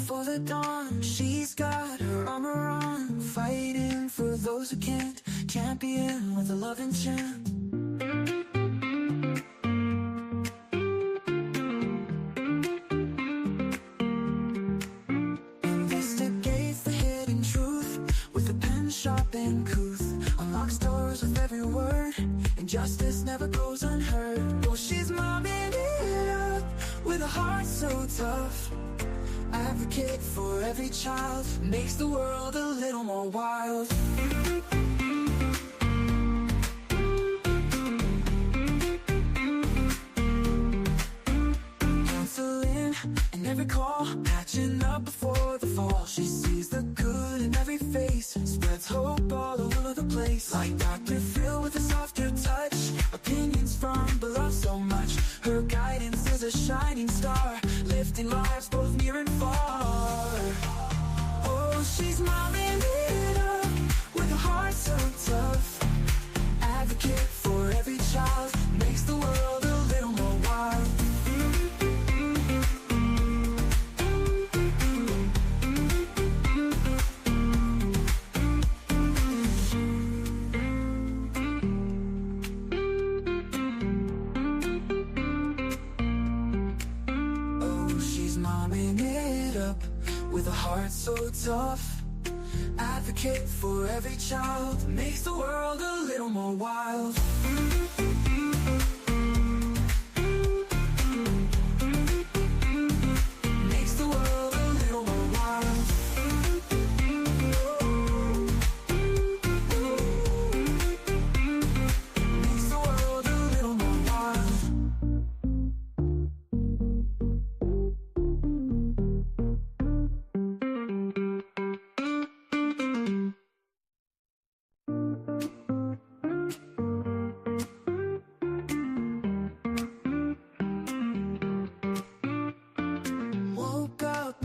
before the dawn. She's got her armor on, fighting for those who can't. Champion with a loving chant. Investigates the hidden truth with a pen sharp and couth. Unlocks doors with every word, and justice never goes unheard. Oh, she's momming it up with a heart so tough. Advocate for every child, makes the world a little more wild. Canceling in every call, patching up before the fall. She sees the good in every face, spreads hope all over the place. Like Dr. Phil with a softer touch, opinions from below so much. Her guidance is a shining star, lifting lives both near and far. Oh, she's momming it up with a heart so tough. Advocate for every child, makes the world a little more wild. Momming it up with a heart so tough. Advocate for every child, makes the world a little more wild. Makes the world a little more wild. Makes the world a little more wild.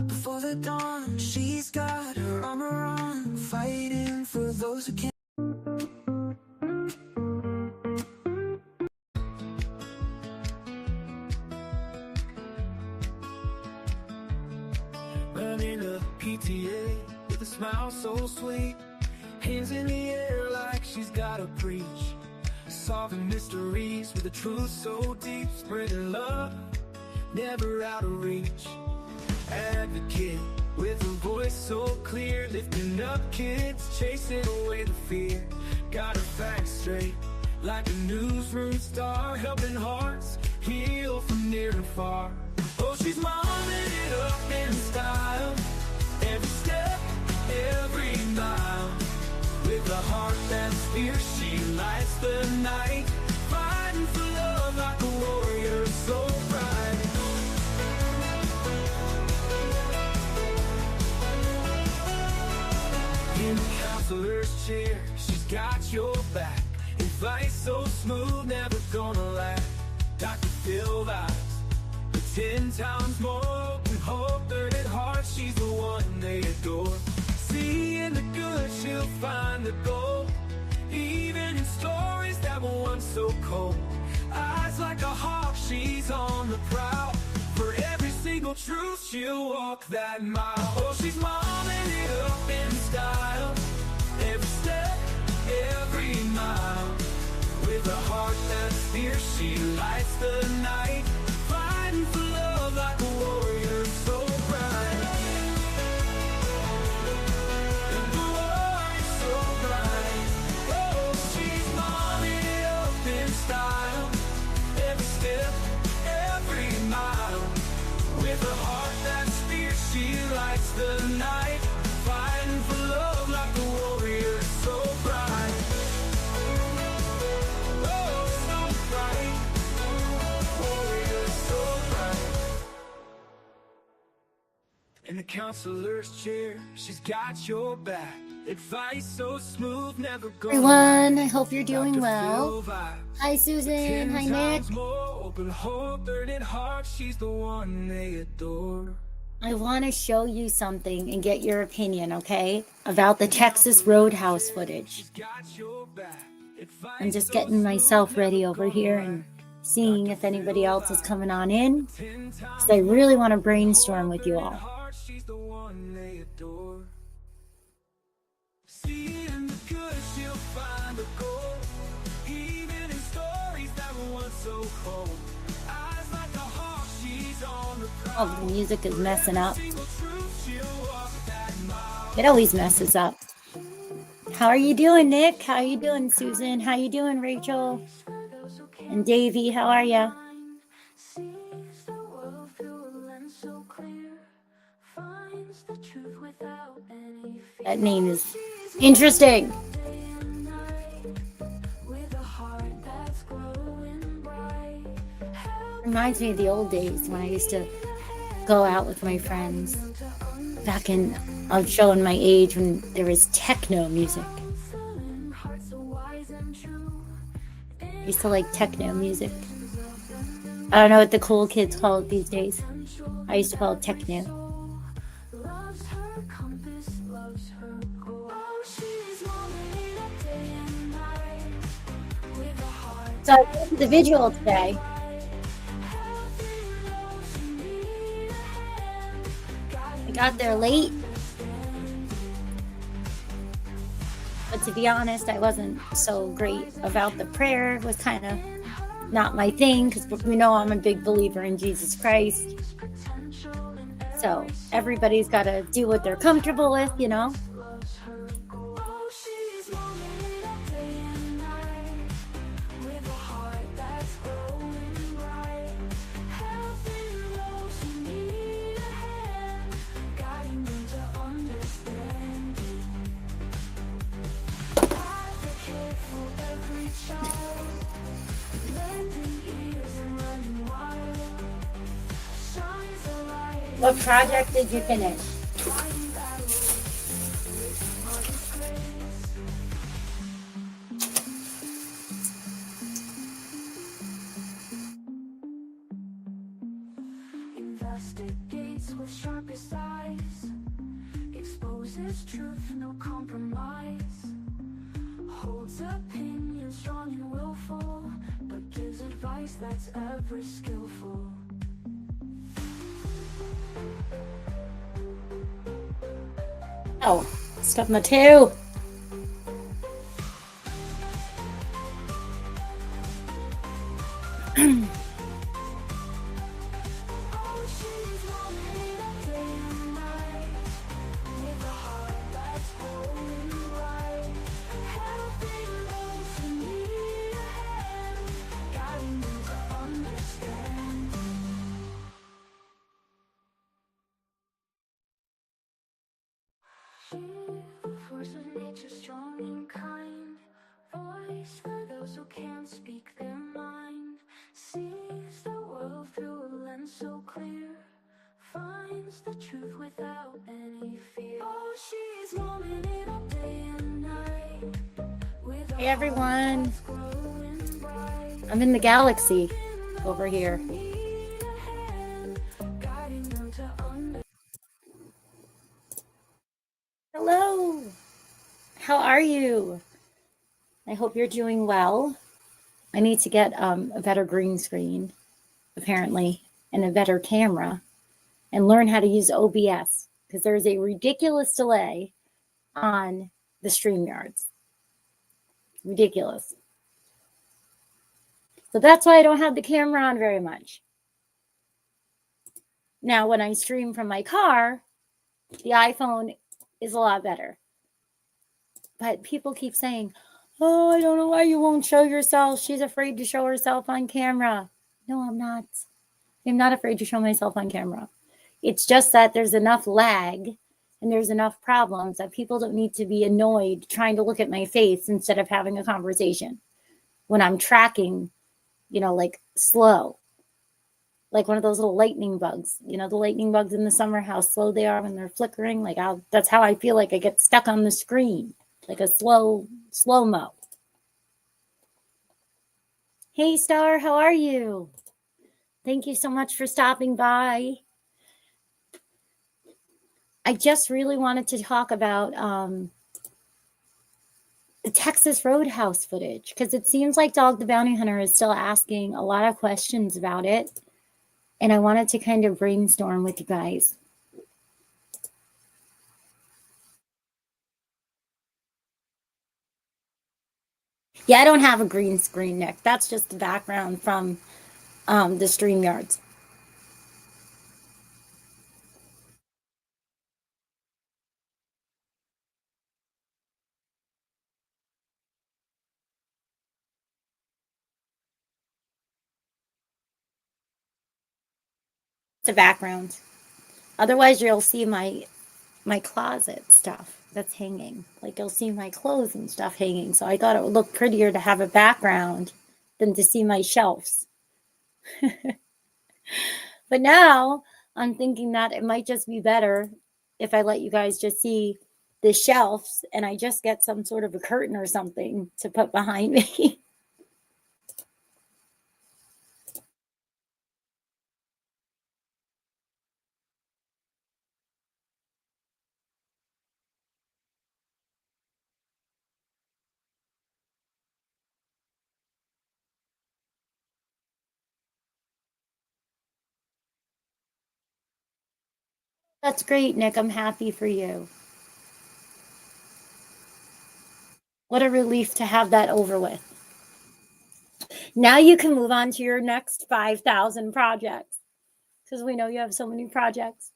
Before the dawn, she's got her armor on, fighting for those who can't. Running a PTA with a smile so sweet, hands in the air like she's gotta preach. Solving mysteries with a truth so deep, spreading love, never out of reach. Advocate with a voice so clear, lifting up kids, chasing away the fear. Got her facts straight like a newsroom star, helping hearts heal from near and far. Oh, she's momming it up in style, every step, every mile. With a heart that's fierce, she lights the night, fighting for love like a warrior so bright. In the counselor's chair, she's got your back. Advice so smooth, never gonna lack. Dr. Phil vibes, but 10 times more open hope, 30 at heart, she's the one they adore. Seeing the good, she'll find the gold, even in stories that were once so cold. Eyes like a hawk, she's on the prowl. For every single truth, she'll walk that mile. Oh, she's momming it up in style, every step, every mile. With a heart that's fierce, she lights the night, fighting for love like a warrior so bright. And the warrior so bright. Oh, she's momming it up in style, every step, every mile. With a heart that's fierce, she lights the night, fighting for love like a warrior so bright. Oh, so bright, warrior so bright. In the counselor's chair, she's got your back. Advice so smooth, never go. Everyone, I hope you're doing well. Hi Susan, hi Nick. Open hope, 30 at heart, she's the one they adore. I want to show you something and get your opinion, okay? About the Texas Roadhouse footage. I'm just getting myself ready over here and seeing if anybody else is coming on in, because I really want to brainstorm with you all. Oh, the music is messing up. It always messes up. How are you doing, Nick? How are you doing, Susan? How you doing, Rachel? And Davey, how are you? That name is interesting. Reminds me of the old days when I used to go out with my friends. Back in, I'm showing my age when there was techno music. I used to like techno music. I don't know what the cool kids call it these days. I used to call it techno. So I went to the visual today. I got there late. But to be honest, I wasn't so great about the prayer. It was kind of not my thing because we know I'm a big believer in Jesus Christ. So everybody's got to do what they're comfortable with, you know? What project did you finish? Investigates with sharpest eyes, exposes truth, no compromise, holds opinions strong and willful, but gives advice that's ever skillful. Oh, step number 2. Force of nature, strong and kind, voice for those who can't speak their mind, sees the world through a lens so clear, finds the truth without any fear. Oh, she's moment in all day and night. Hey everyone, I'm in the galaxy over here. Hello, how are you? I hope you're doing well. I need to get a better green screen, apparently, and a better camera, and learn how to use OBS, because there's a ridiculous delay on the StreamYards. Ridiculous. So that's why I don't have the camera on very much. Now, when I stream from my car, the iPhone is a lot better. But people keep saying, oh, I don't know why you won't show yourself. She's afraid to show herself on camera. No, I'm not. I'm not afraid to show myself on camera. It's just that there's enough lag and there's enough problems that people don't need to be annoyed trying to look at my face instead of having a conversation when I'm tracking, you know, like slow. Like one of those little lightning bugs, you know, the lightning bugs in the summer, how slow they are when they're flickering. Like that's how I feel like I get stuck on the screen, like a slow-mo. Hey, Star, how are you? Thank you so much for stopping by. I just really wanted to talk about the Texas Roadhouse footage, because it seems like Dog the Bounty Hunter is still asking a lot of questions about it. And I wanted to kind of brainstorm with you guys. Yeah, I don't have a green screen, Nick. That's just the background from the StreamYards. It's a background. Otherwise, you'll see my closet stuff that's hanging. Like you'll see my clothes and stuff hanging. So I thought it would look prettier to have a background than to see my shelves. But now I'm thinking that it might just be better if I let you guys just see the shelves and I just get some sort of a curtain or something to put behind me. That's great, Nick. I'm happy for you. What a relief to have that over with. Now you can move on to your next 5,000 projects because we know you have so many projects.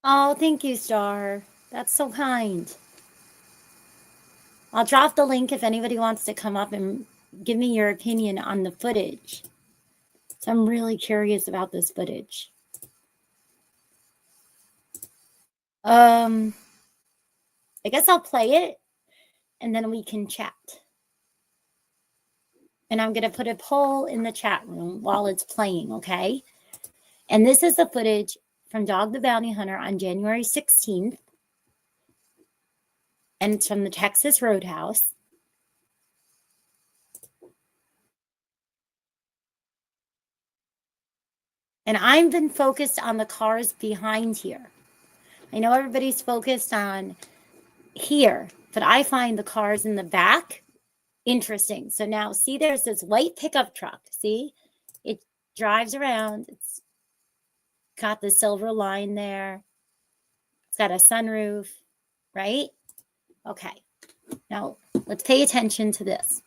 Oh, thank you, Star. That's so kind. I'll drop the link if anybody wants to come up and give me your opinion on the footage. So I'm really curious about this footage. I guess I'll play it and then we can chat. And I'm going to put a poll in the chat room while it's playing, okay? And this is the footage from Dog the Bounty Hunter on January 16th. And it's from the Texas Roadhouse. And I've been focused on the cars behind here. I know everybody's focused on here, but I find the cars in the back interesting. So now see, there's this white pickup truck. See, it drives around. It's got the silver line there. It's got a sunroof, right? Okay. Now let's pay attention to this.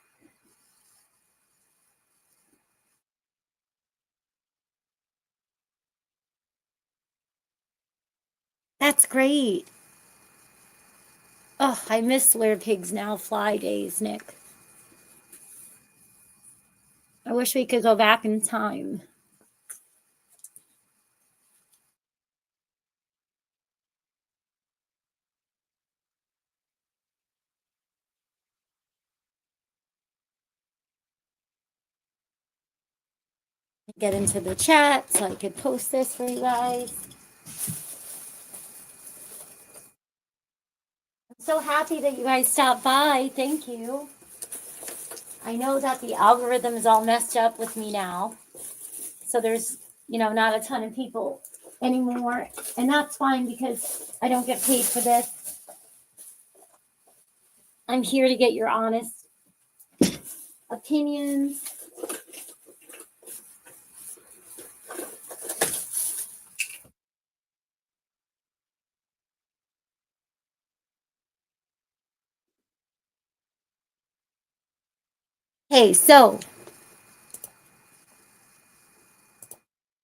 That's great. Oh, I miss Where Pigs Now Fly days, Nick. I wish we could go back in time. Get into the chat so I could post this for you guys. I'm so happy that you guys stopped by. Thank you. I know that the algorithm is all messed up with me now. So there's, not a ton of people anymore. And that's fine because I don't get paid for this. I'm here to get your honest opinions. Hey, so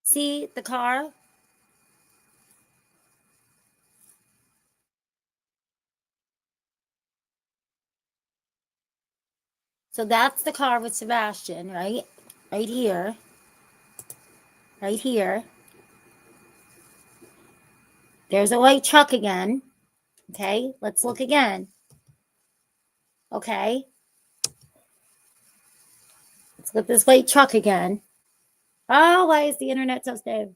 see the car? So that's the car with Sebastian, right? Right here. Right here. There's a white truck again. Okay, let's look again. Okay. Let's look at this white truck again. Oh, why is the internet so slow?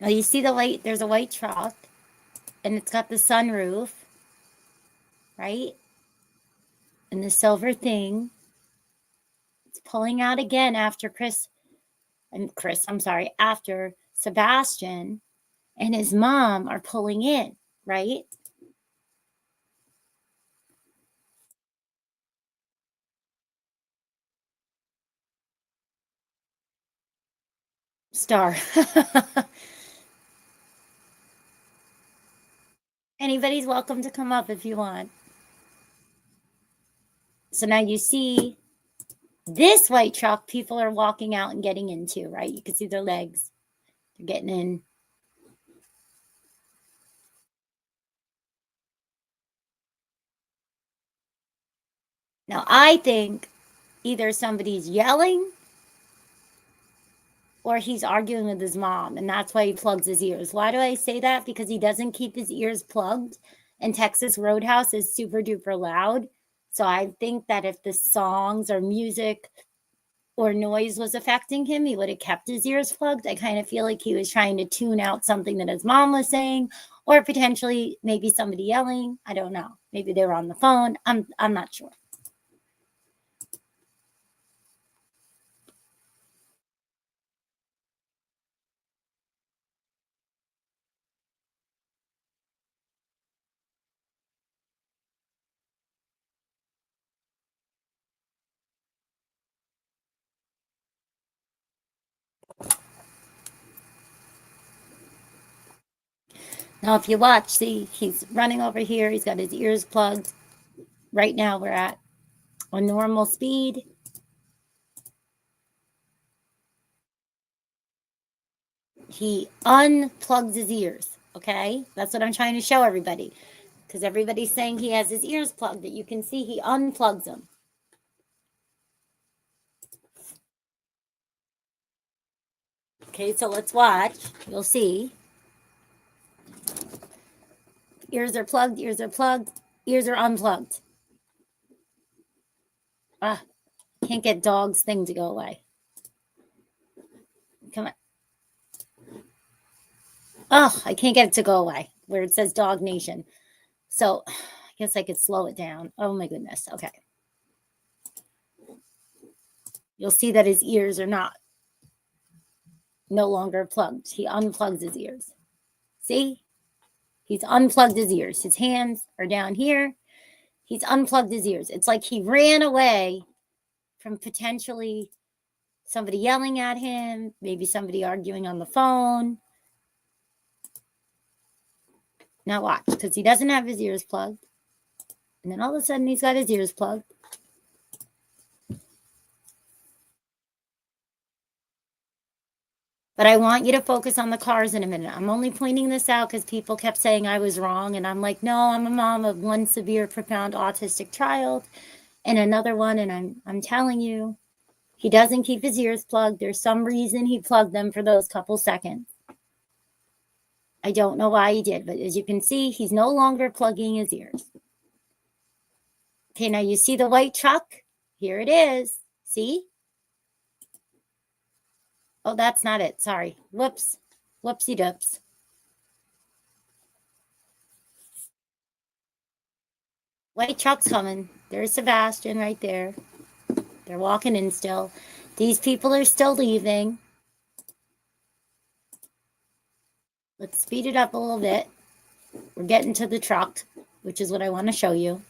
Now you see the light, there's a white truck and it's got the sunroof, right? And the silver thing. It's pulling out again after after Sebastian and his mom are pulling in, right? Star. Anybody's welcome to come up if you want. So now you see this white truck people are walking out and getting into, right? You can see their legs. They're getting in. Now, I think either somebody's yelling or he's arguing with his mom, and that's why he plugs his ears. Why do I say that? Because he doesn't keep his ears plugged, and Texas Roadhouse is super duper loud. So I think that if the songs or music or noise was affecting him, he would have kept his ears plugged. I kind of feel like he was trying to tune out something that his mom was saying, or potentially maybe somebody yelling. I don't know. Maybe they were on the phone. I'm not sure. Now, if you watch, see, he's running over here. He's got his ears plugged. Right now, we're at a normal speed. He unplugs his ears, okay? That's what I'm trying to show everybody, because everybody's saying he has his ears plugged, that you can see he unplugs them. Okay, so let's watch. You'll see. Ears are plugged, ears are plugged, ears are unplugged. Ah, can't get dog's thing to go away. Come on. Oh, I can't get it to go away where it says Dog Nation. So I guess I could slow it down. Oh my goodness. Okay. You'll see that his ears are no longer plugged. He unplugs his ears. See? He's unplugged his ears. His hands are down here. He's unplugged his ears. It's like he ran away from potentially somebody yelling at him, maybe somebody arguing on the phone. Now watch, because he doesn't have his ears plugged. And then all of a sudden he's got his ears plugged. But I want you to focus on the cars in a minute. I'm only pointing this out because people kept saying I was wrong. And I'm like, no, I'm a mom of one severe, profound autistic child and another one. And I'm telling you, he doesn't keep his ears plugged. There's some reason he plugged them for those couple seconds. I don't know why he did, but as you can see, he's no longer plugging his ears. Okay, now you see the white truck? Here it is. See? Oh, that's not it. Sorry. Whoops. Whoopsie doops. White truck's coming. There's Sebastian right there. They're walking in still. These people are still leaving. Let's speed it up a little bit. We're getting to the truck, which is what I want to show you.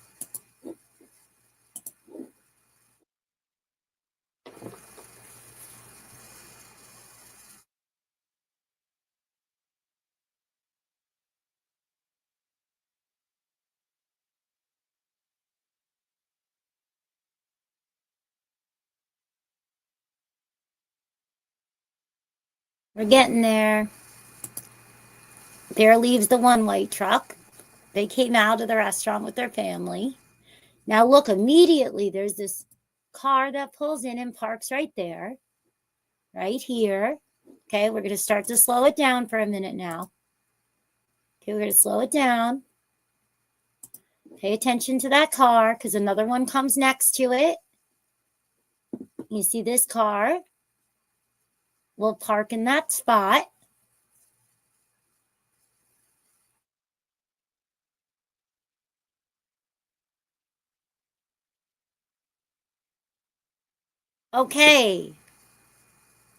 We're getting there. There leaves the one white truck. They came out of the restaurant with their family. Now look, immediately there's this car that pulls in and parks right there, right here. Okay, we're going to start to slow it down for a minute now. Okay, we're going to slow it down. Pay attention to that car because another one comes next to it. You see this car? We'll park in that spot. Okay.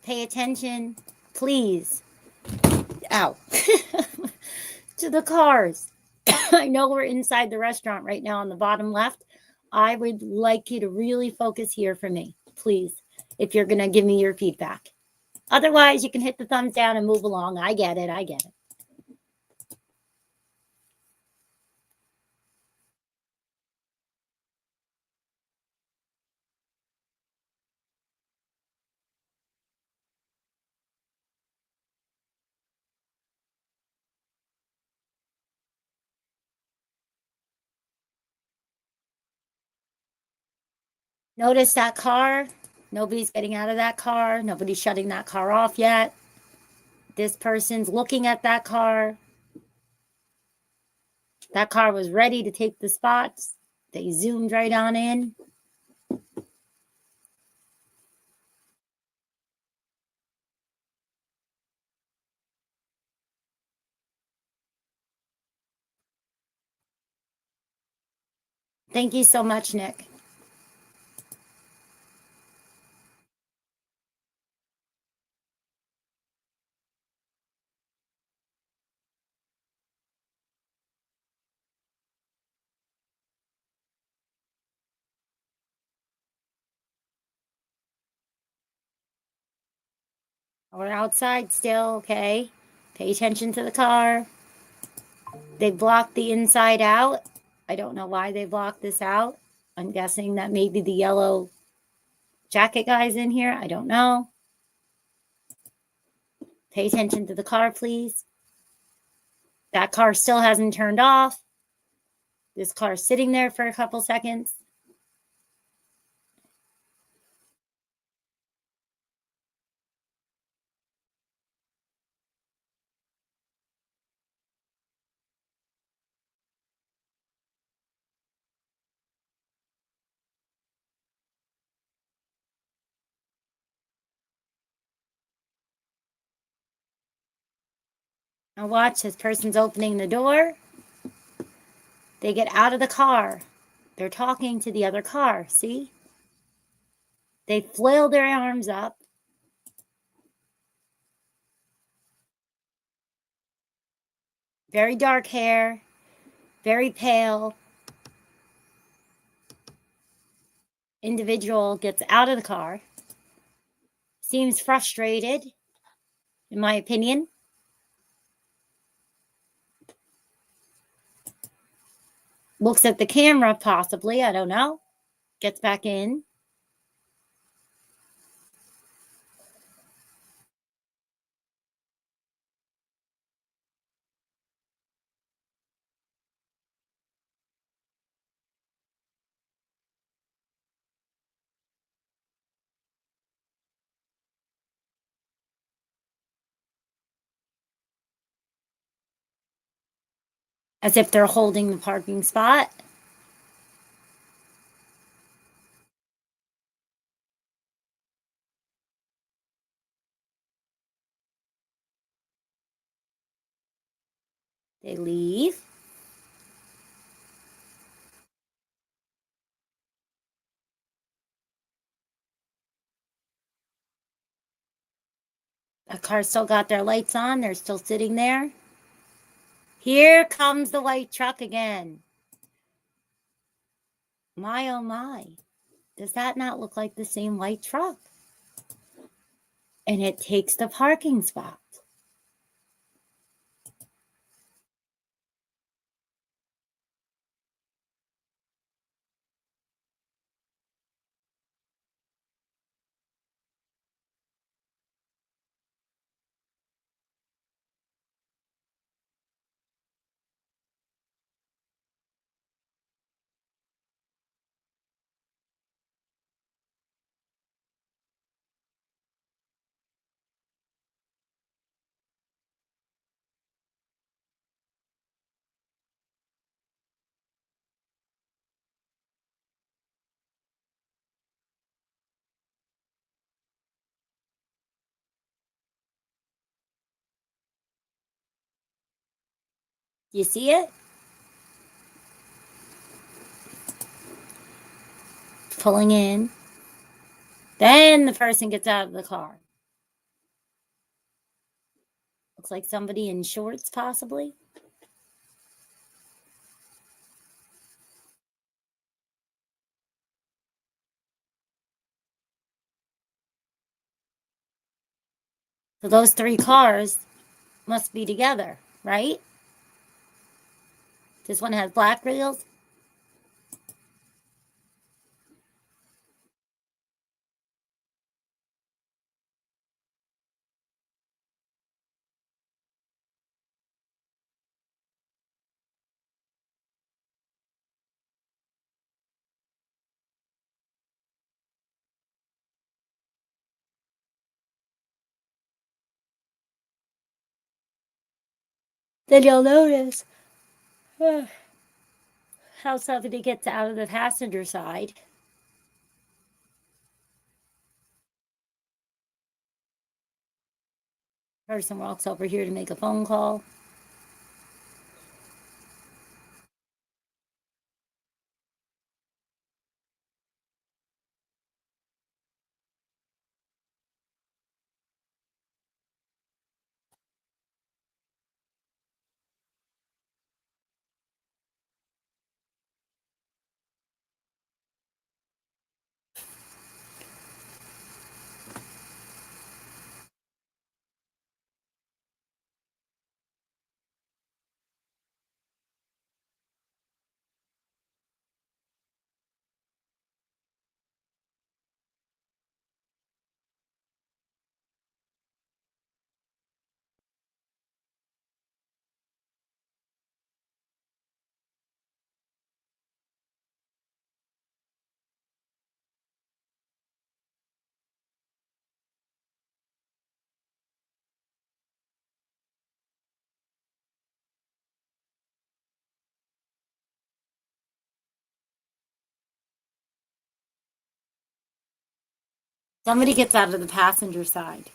Pay attention, please. Ow. To the cars. I know we're inside the restaurant right now on the bottom left. I would like you to really focus here for me, please, if you're going to give me your feedback. Otherwise, you can hit the thumbs down and move along. I get it. I get it. Notice that car. Nobody's getting out of that car. Nobody's shutting that car off yet. This person's looking at that car. That car was ready to take the spots. They zoomed right on in. Thank you so much, Nick. We're outside still, okay? Pay attention to the car. They blocked the inside out. I don't know why they blocked this out. I'm guessing that maybe the yellow jacket guy's in here. I don't know. Pay attention to the car, please. That car still hasn't turned off. This car's sitting there for a couple seconds. Now watch, this person's opening the door. They get out of the car. They're talking to the other car, see? They flail their arms up. Very dark hair, very pale. Individual gets out of the car. Seems frustrated, in my opinion. Looks at the camera, possibly, I don't know. Gets back in. As if they're holding the parking spot. They leave. The car still got their lights on. They're still sitting there. Here comes the white truck again. My, oh my. Does that not look like the same white truck? And it takes the parking spot. You see it? Pulling in. Then the person gets out of the car. Looks like somebody in shorts, possibly. So those three cars must be together, right? This one has black wheels. Then you'll notice how somebody gets out of the passenger side. Person walks over here to make a phone call. Somebody gets out of the passenger side.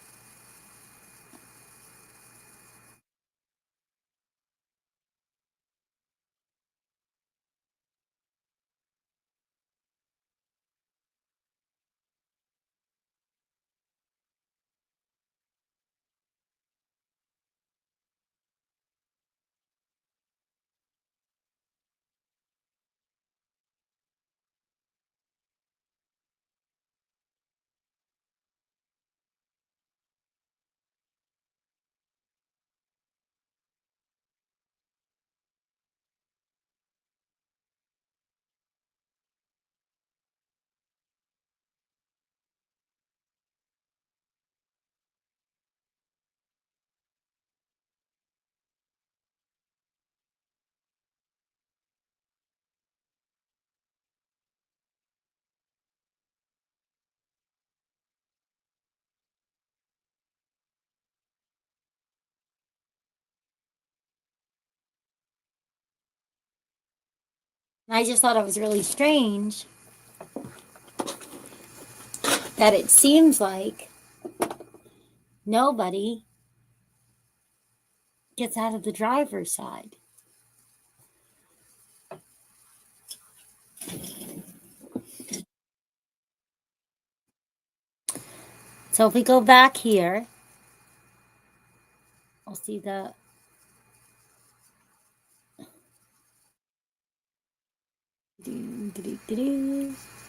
I just thought it was really strange that it seems like nobody gets out of the driver's side. So if we go back here, I'll see the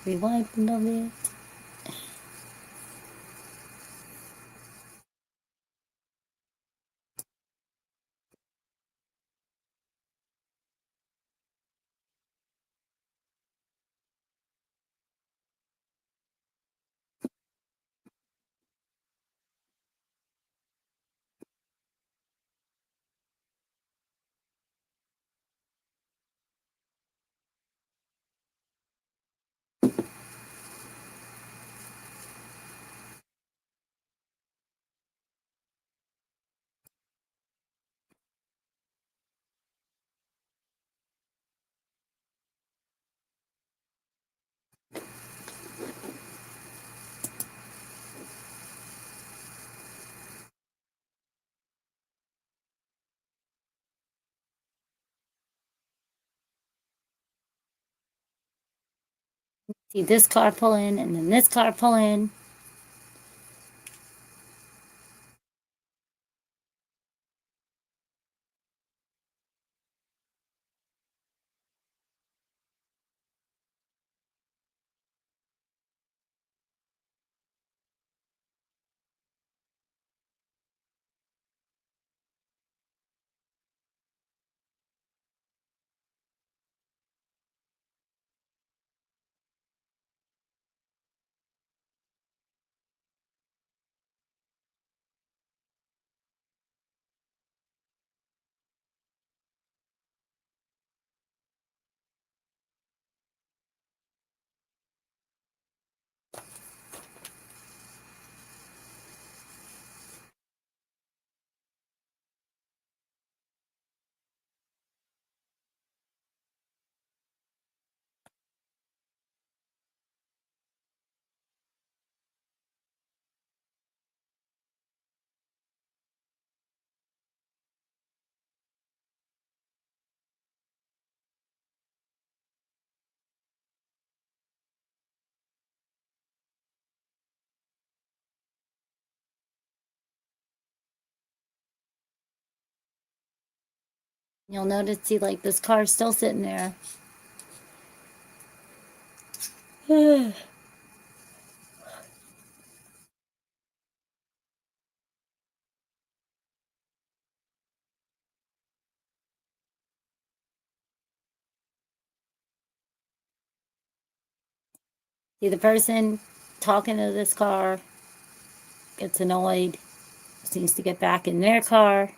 rewind a little bit. See this car pull in and then this car pull in. You'll notice, see, like, this car's still sitting there. See, the person talking to this car gets annoyed, seems to get back in their car.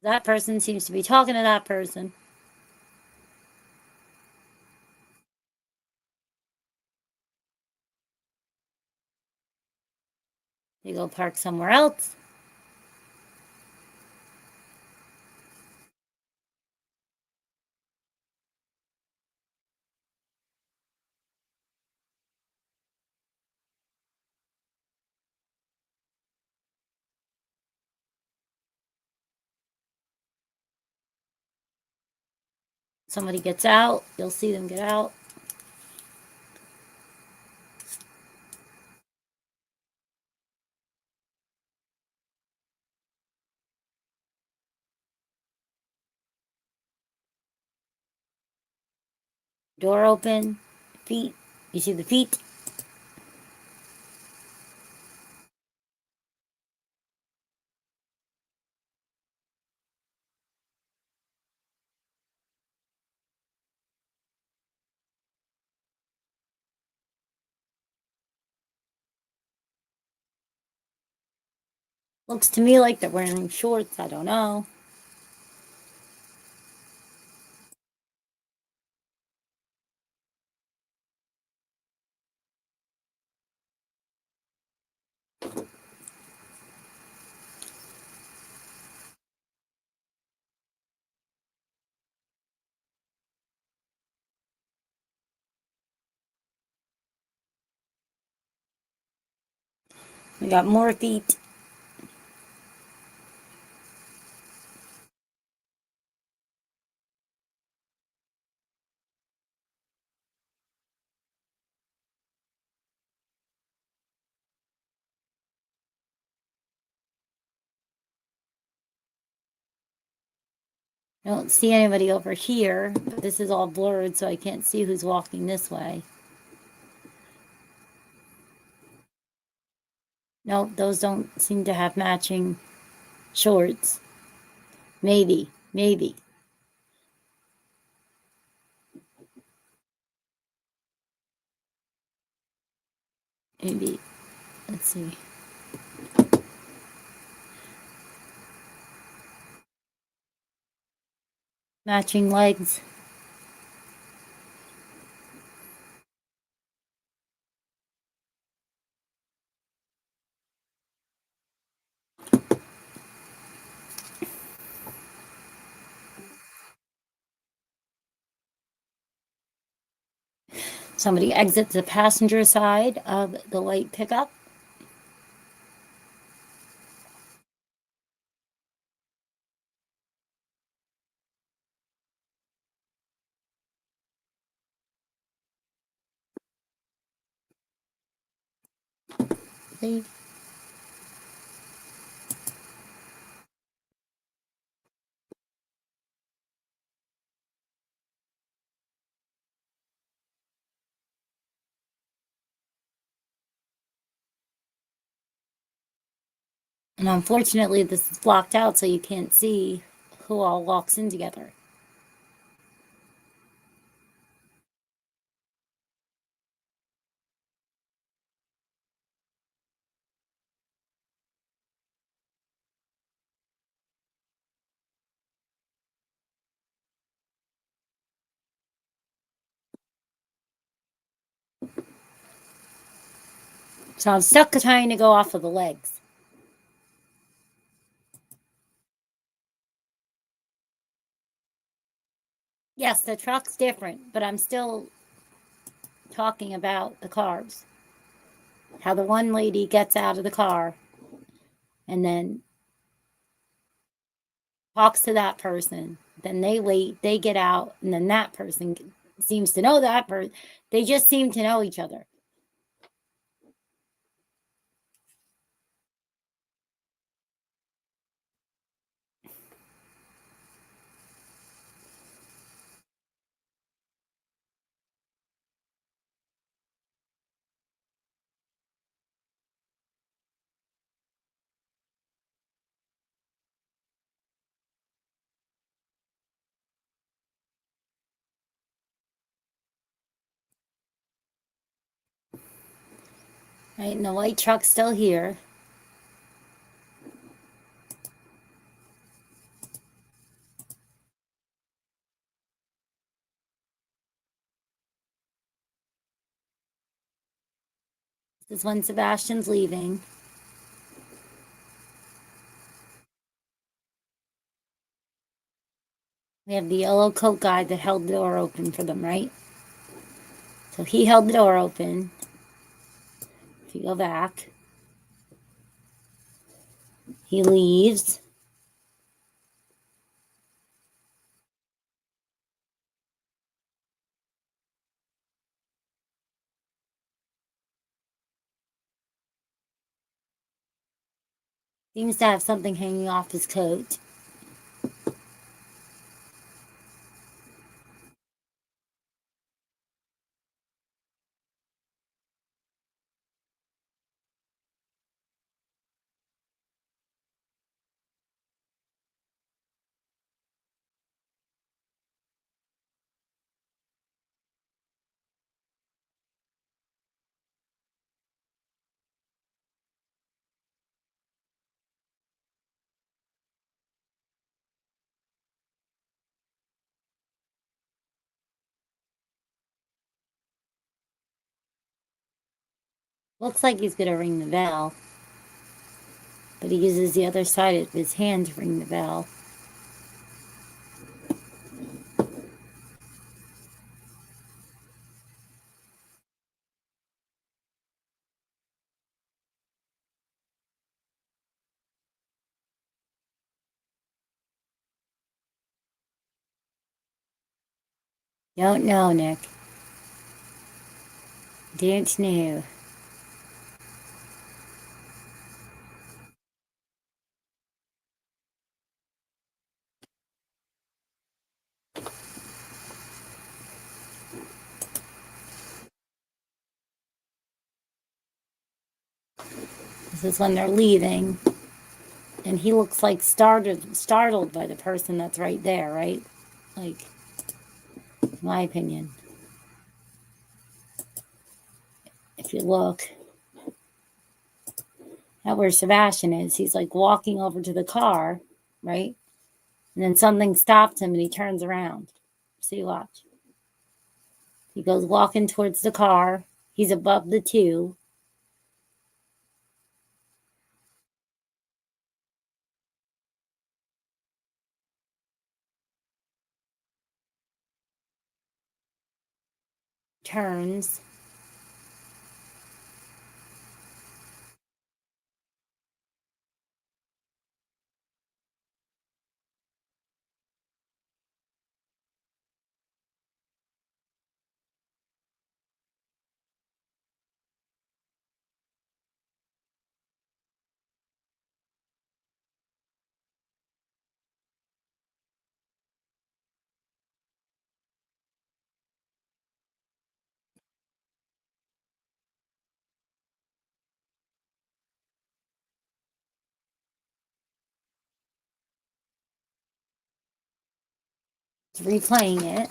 That person seems to be talking to that person. They go park somewhere else. Somebody gets out, you'll see them get out. Door open, feet. You see the feet? Looks to me like they're wearing shorts. I don't know. We got more feet. I don't see anybody over here, but this is all blurred, so I can't see who's walking this way. No, those don't seem to have matching shorts. Maybe, maybe. Maybe. Let's see. Matching legs. Somebody exits the passenger side of the light pickup. Leave. And unfortunately, this is blocked out, so you can't see who all walks in together. So I'm stuck trying to go off of the legs. Yes, the truck's different, but I'm still talking about the cars. How the one lady gets out of the car and then talks to that person. Then they wait, they get out, and then that person seems to know that person. They just seem to know each other. Right, and the white truck's still here. This is when Sebastian's leaving. We have the yellow coat guy that held the door open for them, right? So he held the door open. If you go back, he leaves. Seems to have something hanging off his coat. Looks like he's gonna ring the bell, but he uses the other side of his hand to ring the bell. Don't know, Nick. Don't know. This is when they're leaving, and he looks like startled by the person that's right there, right? Like, in my opinion. If you look at where Sebastian is, he's like walking over to the car, right? And then something stops him and he turns around. See, watch. He goes walking towards the car. He's above the two. Turns. It's replaying it.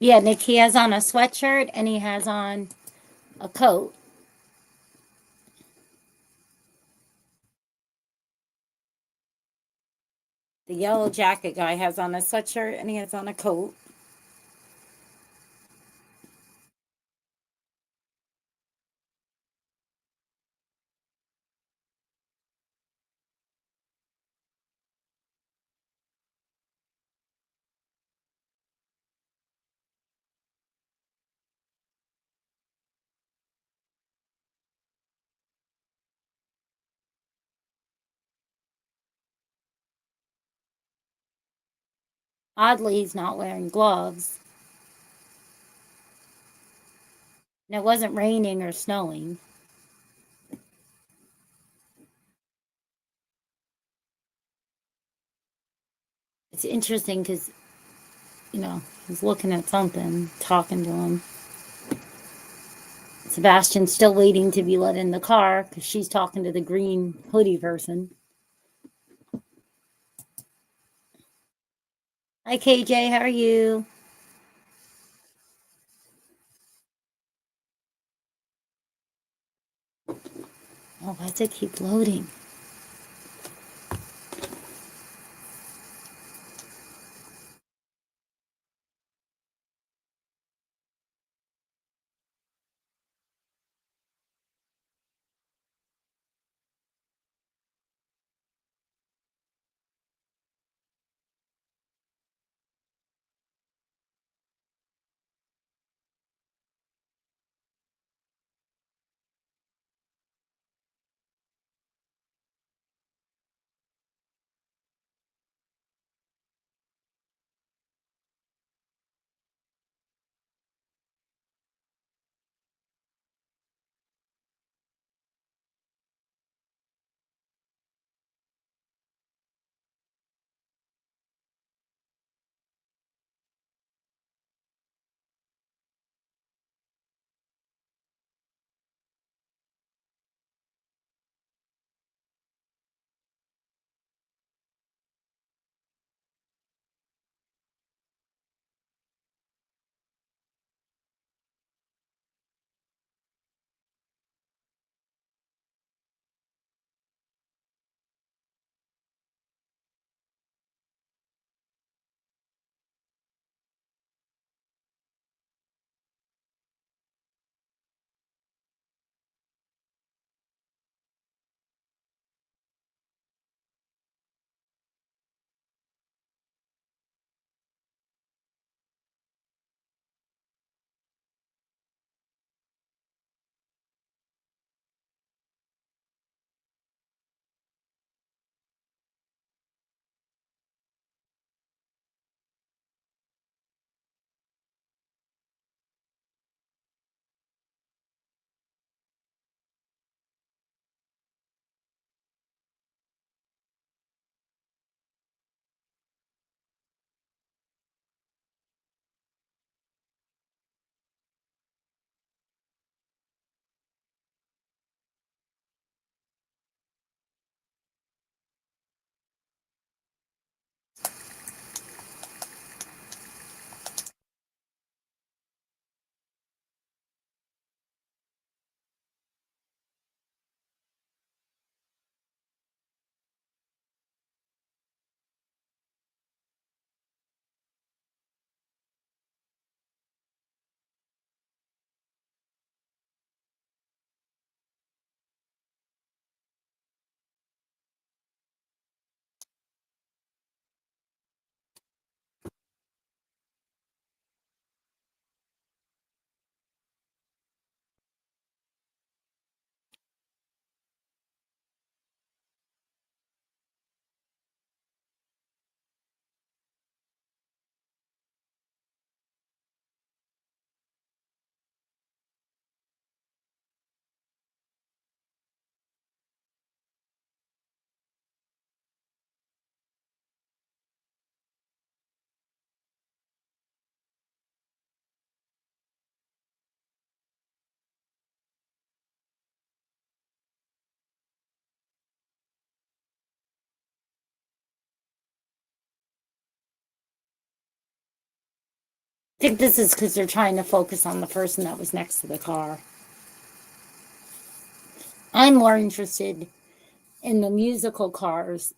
Yeah, Nick, he has on a sweatshirt and he has on a coat. The yellow jacket guy has on a sweatshirt and he has on a coat. Oddly, he's not wearing gloves. And it wasn't raining or snowing. It's interesting because, he's looking at something, talking to him. Sebastian's still waiting to be let in the car because she's talking to the green hoodie person. Hi, KJ. How are you? Oh, why does it keep loading? think this is because they're trying to focus on the person that was next to the car. I'm more interested in the musical cars.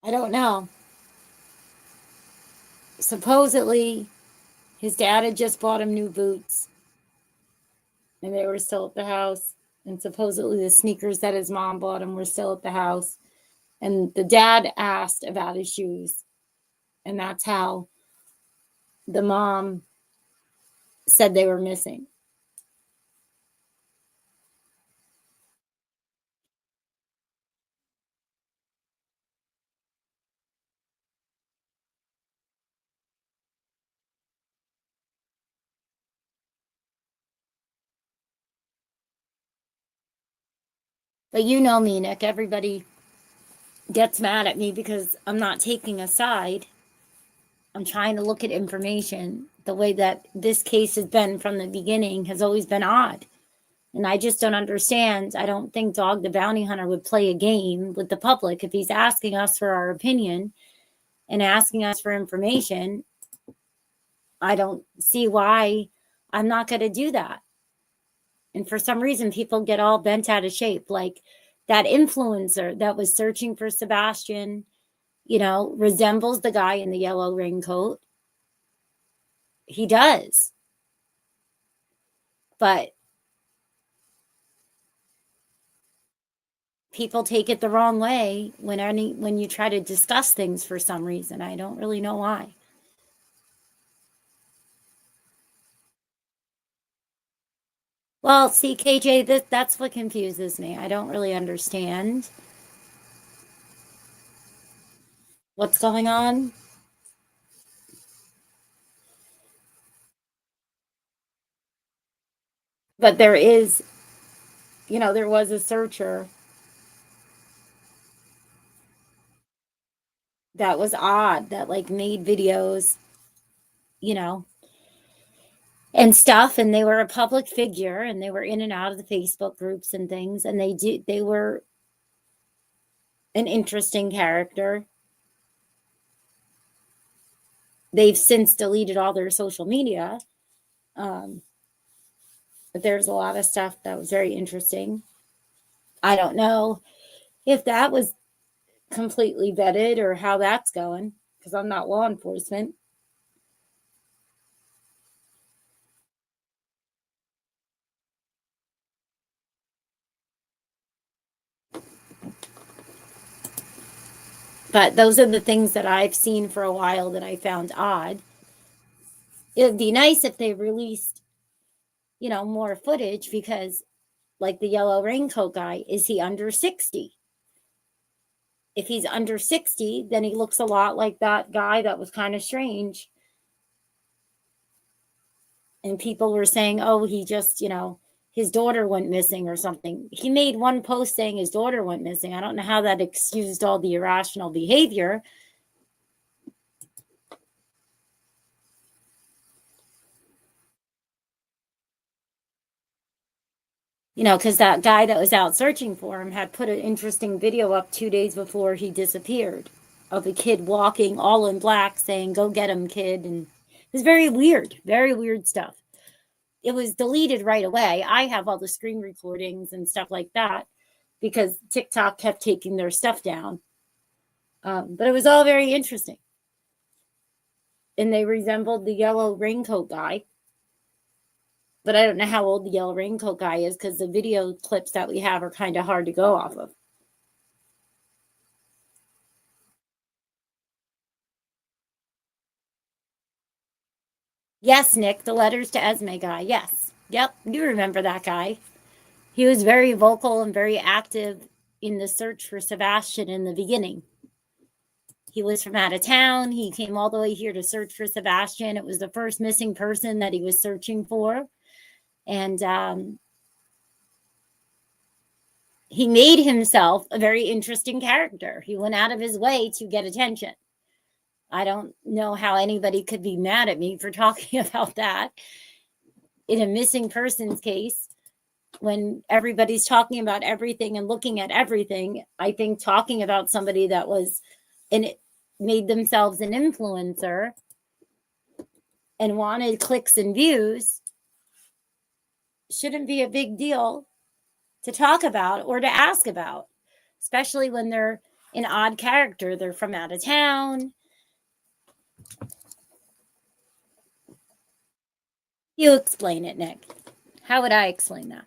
I don't know. Supposedly, his dad had just bought him new boots, and they were still at the house. And supposedly, the sneakers that his mom bought him were still at the house. And the dad asked about his shoes. And that's how the mom said they were missing. But you know me, Nick. Everybody gets mad at me because I'm not taking a side. I'm trying to look at information. The way that this case has been from the beginning has always been odd. And I just don't understand. I don't think Dog the Bounty Hunter would play a game with the public if he's asking us for our opinion and asking us for information. I don't see why I'm not going to do that. And for some reason, people get all bent out of shape. Like that influencer that was searching for Sebastian, resembles the guy in the yellow raincoat. He does. But people take it the wrong way when you try to discuss things for some reason. I don't really know why. Well, see, KJ, that's what confuses me. I don't really understand what's going on. But there is, there was a searcher that was odd that like made videos, you know, and stuff, and they were a public figure and they were in and out of the Facebook groups and things, and they were an interesting character. They've since deleted all their social media. But there's a lot of stuff that was very interesting. I don't know if that was completely vetted or how that's going, because I'm not law enforcement. But those are the things that I've seen for a while that I found odd. It would be nice if they released, more footage, because like the yellow raincoat guy, is he under 60? If he's under 60, then he looks a lot like that guy that was kind of strange. And people were saying, oh, he just, his daughter went missing or something. He made one post saying his daughter went missing. I don't know how that excused all the irrational behavior. Because that guy that was out searching for him had put an interesting video up 2 days before he disappeared of a kid walking all in black saying, go get him, kid. And it was very weird stuff. It was deleted right away. I have all the screen recordings and stuff like that because TikTok kept taking their stuff down. But it was all very interesting. And they resembled the yellow raincoat guy. But I don't know how old the yellow raincoat guy is, because the video clips that we have are kind of hard to go off of. Yes, Nick, the letters to Esme guy. Yes. Yep, you remember that guy. He was very vocal and very active in the search for Sebastian in the beginning. He was from out of town. He came all the way here to search for Sebastian. It was the first missing person that he was searching for. And he made himself a very interesting character. He went out of his way to get attention. I don't know how anybody could be mad at me for talking about that in a missing persons case. when everybody's talking about everything and looking at everything, I think talking about somebody that was and it made themselves an influencer and wanted clicks and views shouldn't be a big deal to talk about or to ask about, especially when they're an odd character. They're from out of town. You explain it, Nick. How would I explain that?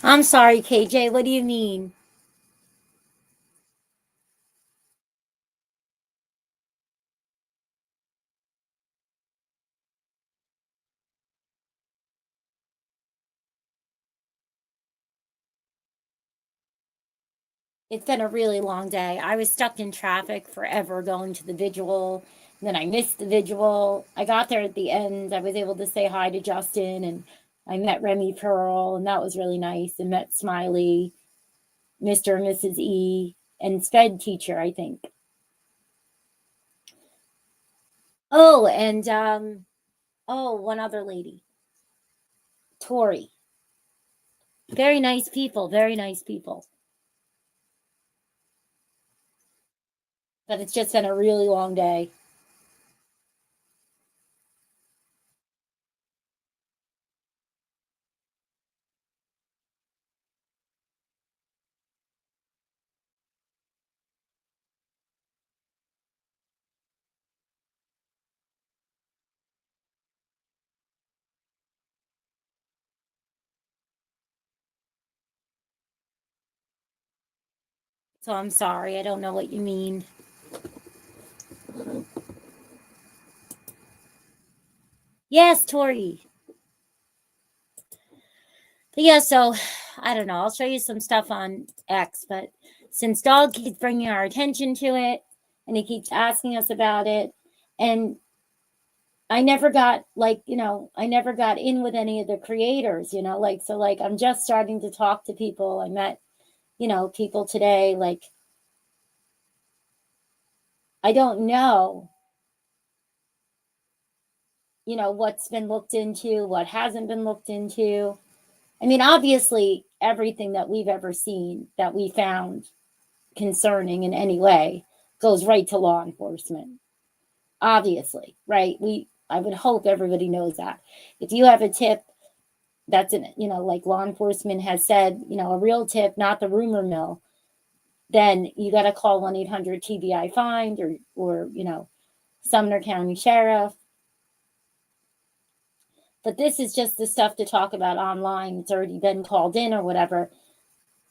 I'm sorry, KJ. What do you mean? It's been a really long day. I was stuck in traffic forever going to the vigil. Then I missed the vigil. I got there at the end. I was able to say hi to Justin, and I met Remy Pearl, and that was really nice. And met Smiley, Mr. and Mrs. E, and Sped teacher, I think. Oh, and one other lady, Tori. Very nice people, very nice people. But it's just been a really long day. So I'm sorry, I don't know what you mean. Yes, Tori. But yeah, so I don't know. I'll show you some stuff on X, but since Dog keeps bringing our attention to it and he keeps asking us about it, and I never got I never got in with any of the creators, so I'm just starting to talk to people. I met, people today. Like, I don't know, what's been looked into, what hasn't been looked into. I mean, obviously, everything that we've ever seen that we found concerning in any way goes right to law enforcement. Obviously, right? I would hope everybody knows that. If you have a tip that's like law enforcement has said, a real tip, not the rumor mill, then you got to call 1-800 TBI find or Sumner County Sheriff. But this is just the stuff to talk about online. It's already been called in or whatever.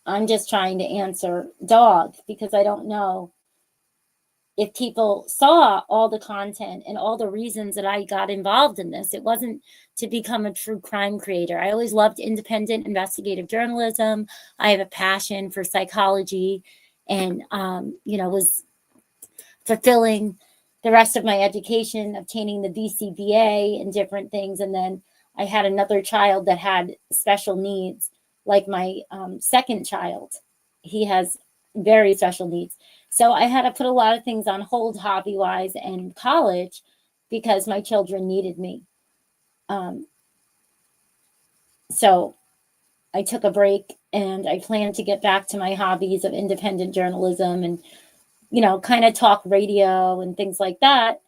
I'm just trying to answer Dog because I don't know if people saw all the content and all the reasons that I got involved in this. It wasn't to become a true crime creator. I always loved independent investigative journalism. I have a passion for psychology and, was fulfilling the rest of my education, obtaining the BCBA and different things. And then I had another child that had special needs, like my second child. He has very special needs. So I had to put a lot of things on hold hobby-wise and college because my children needed me. So I took a break and I plan to get back to my hobbies of independent journalism and, kind of talk radio and things like that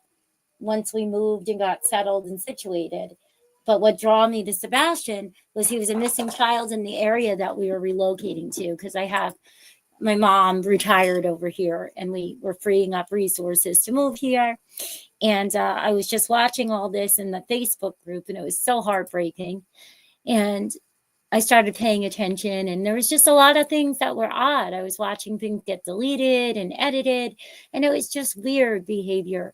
once we moved and got settled and situated. But what drew me to Sebastian was he was a missing child in the area that we were relocating to because I have my mom retired over here and we were freeing up resources to move here. And I was just watching all this in the Facebook group and it was so heartbreaking. And I started paying attention and there was just a lot of things that were odd. I was watching things get deleted and edited and it was just weird behavior.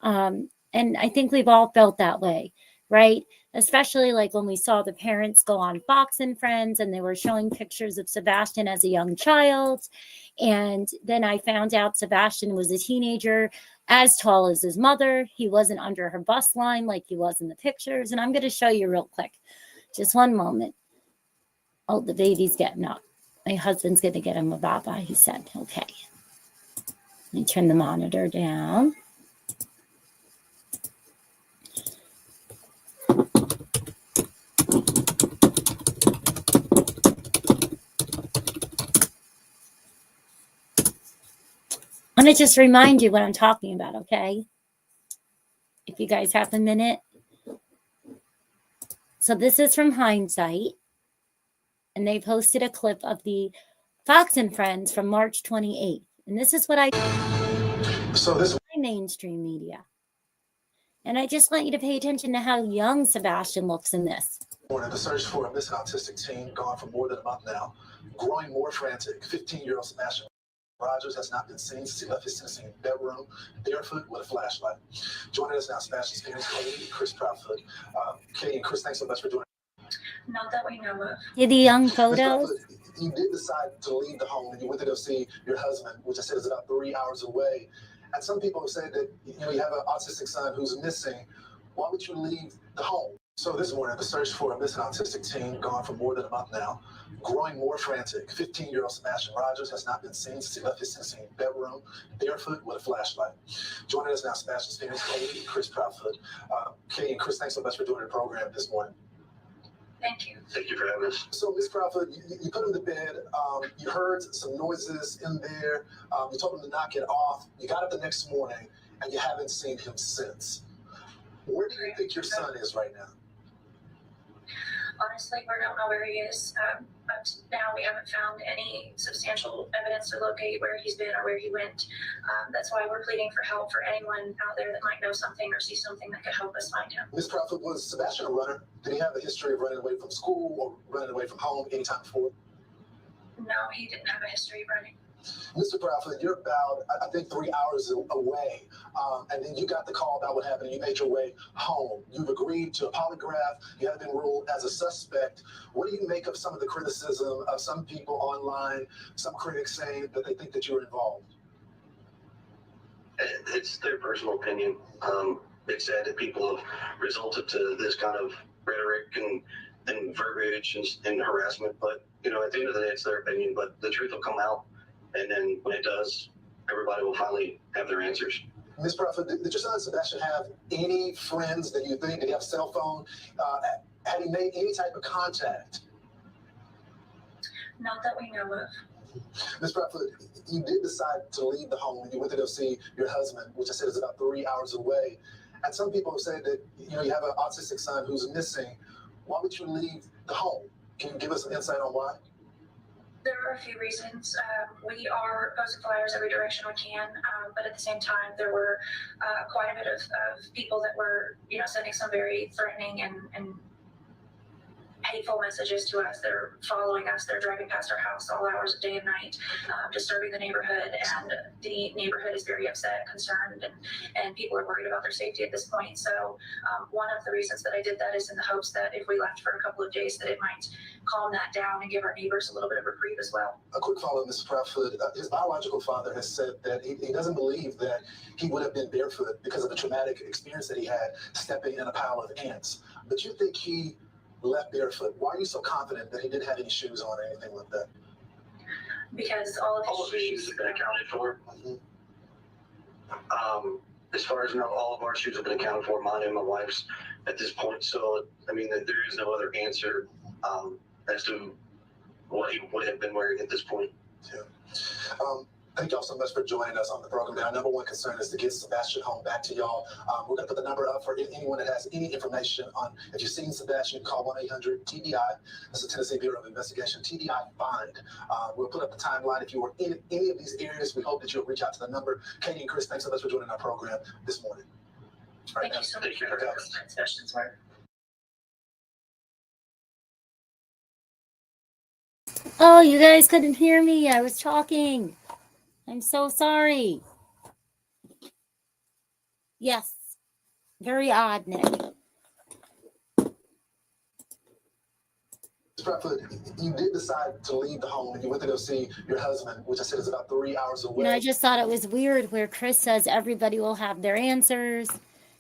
And I think we've all felt that way, right? especially like when we saw the parents go on Fox and Friends and they were showing pictures of Sebastian as a young child. And then I found out Sebastian was a teenager as tall as his mother. He wasn't under her bust line like he was in the pictures. And I'm going to show you real quick. Just one moment. Oh, the baby's getting up. My husband's going to get him a baba, he said. Okay. Let me turn the monitor down. I'm going to just remind you what I'm talking about, okay? If you guys have a minute. So this is from Hindsight. And they posted a clip of the Fox and Friends from March 28th. And this is what I mainstream media. And I just want you to pay attention to how young Sebastian looks in this. The search for a missing autistic teen gone for more than a month now, growing more frantic. 15-year-old Sebastian Rogers has not been seen since he left his Tennessee bedroom barefoot with a flashlight. Joining us now, Sebastian's parents, Katie and Chris Proudfoot. Katie and Chris, thanks so much for joining. Not that we know of. See the young photos? You did decide to leave the home and you went to go see your husband, which I said is about 3 hours away. And some people have said that you have an autistic son who's missing. Why would you leave the home? So this morning, the search for a missing autistic teen gone for more than a month now, growing more frantic. 15-year-old Sebastian Rogers has not been seen since he left his Tennessee bedroom barefoot with a flashlight. Joining us now, Sebastian's parents, Katie and Chris Proudfoot. Katie and Chris, thanks so much for doing the program this morning. Thank you. Thank you for having us. So, Ms. Proudfoot, you put him to bed. You heard some noises in there. You told him to knock it off. You got up the next morning, and you haven't seen him since. Where do you think your son is right now? Honestly, we don't know where he is. Up to now, we haven't found any substantial evidence to locate where he's been or where he went. That's why we're pleading for help for anyone out there that might know something or see something that could help us find him. Ms. Proudfoot, was Sebastian a runner? Did he have a history of running away from school or running away from home anytime before? No, he didn't have a history of running. Mr. Proudfoot, you're about, I think, 3 hours away, and then you got the call about what happened. You made your way home. You've agreed to a polygraph. You have been ruled as a suspect. What do you make of some of the criticism of some people online, some critics saying that they think that you're involved? It's their personal opinion. It's sad that people have resulted to this kind of rhetoric and verbiage and harassment, but, at the end of the day, it's their opinion, but the truth will come out. And then when it does, everybody will finally have their answers. Ms. Proudfoot, did your son Sebastian have any friends that you think, did he have a cell phone? Had he made any type of contact? Not that we know of. Ms. Proudfoot, you did decide to leave the home and you went to go see your husband, which I said is about 3 hours away. And some people have said that, you have an autistic son who's missing. Why would you leave the home? Can you give us an insight on why? There are a few reasons. We are posting flyers every direction we can, but at the same time, there were quite a bit of people that were, sending some very threatening and hateful messages to us. They're following us. They're driving past our house all hours of day and night, disturbing the neighborhood. And the neighborhood is very upset, concerned, and people are worried about their safety at this point. So one of the reasons that I did that is in the hopes that if we left for a couple of days, that it might calm that down and give our neighbors a little bit of reprieve as well. A quick follow-up, Mrs. Proudfoot. His biological father has said that he doesn't believe that he would have been barefoot because of the traumatic experience that he had stepping in a pile of ants. But you think he left barefoot? Why are you so confident that he didn't have any shoes on or anything like that? Because all of his shoes have been accounted for. As far as all of our shoes have been accounted for, mine and my wife's at this point. So, there is no other answer as to what he would have been wearing at this point. Yeah. Thank y'all so much for joining us on the program. Our number one concern is to get Sebastian home back to y'all. We're going to put the number up for anyone that has any information on, if you've seen Sebastian, call 1-800-TBI. That's the Tennessee Bureau of Investigation, TBI Find. We'll put up the timeline. If you were in any of these areas, we hope that you'll reach out to the number. Katie and Chris, thanks so much for joining our program this morning. Thank you so much for your Sebastian's work. Oh, you guys couldn't hear me. I was talking. I'm so sorry. Yes. Very odd, Nick. Bradford, you did decide to leave the home and you went to go see your husband, which I said is about 3 hours away. I just thought it was weird where Chris says everybody will have their answers.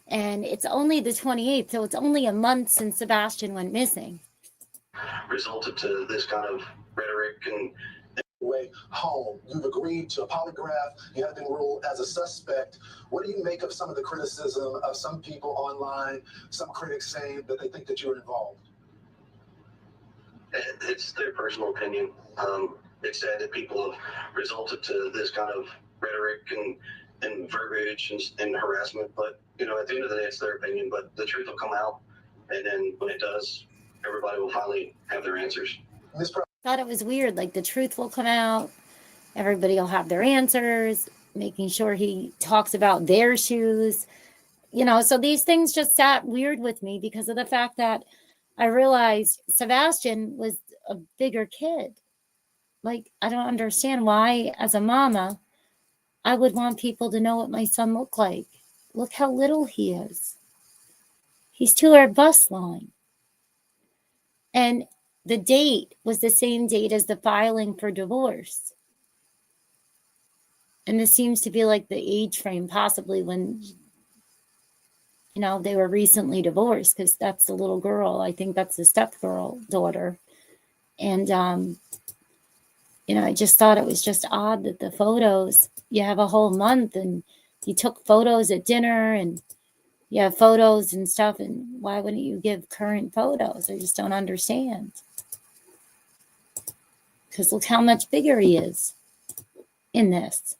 And it's only the 28th, so it's only a month since Sebastian went missing. Resulted to this kind of rhetoric and way home. You've agreed to a polygraph. You have been ruled as a suspect. What do you make of some of the criticism of some people online, some critics saying that they think that you're involved? it's their personal opinion. It's sad that people have resulted to this kind of rhetoric and verbiage and harassment, but at the end of the day, it's their opinion, but the truth will come out, and then when it does, everybody will finally have their answers. Thought it was weird, like the truth will come out, everybody will have their answers, making sure he talks about their shoes, so these things just sat weird with me because of the fact that I realized Sebastian was a bigger kid. Like, I don't understand why, as a mama, I would want people to know what my son looked like. Look how little he is. He's to our bus line. And the date was the same date as the filing for divorce. And this seems to be like the age frame, possibly when, they were recently divorced, because that's the little girl. I think that's the stepgirl daughter. And, I just thought it was just odd that the photos, you have a whole month and you took photos at dinner and you have photos and stuff. And why wouldn't you give current photos? I just don't understand. Because look how much bigger he is in this.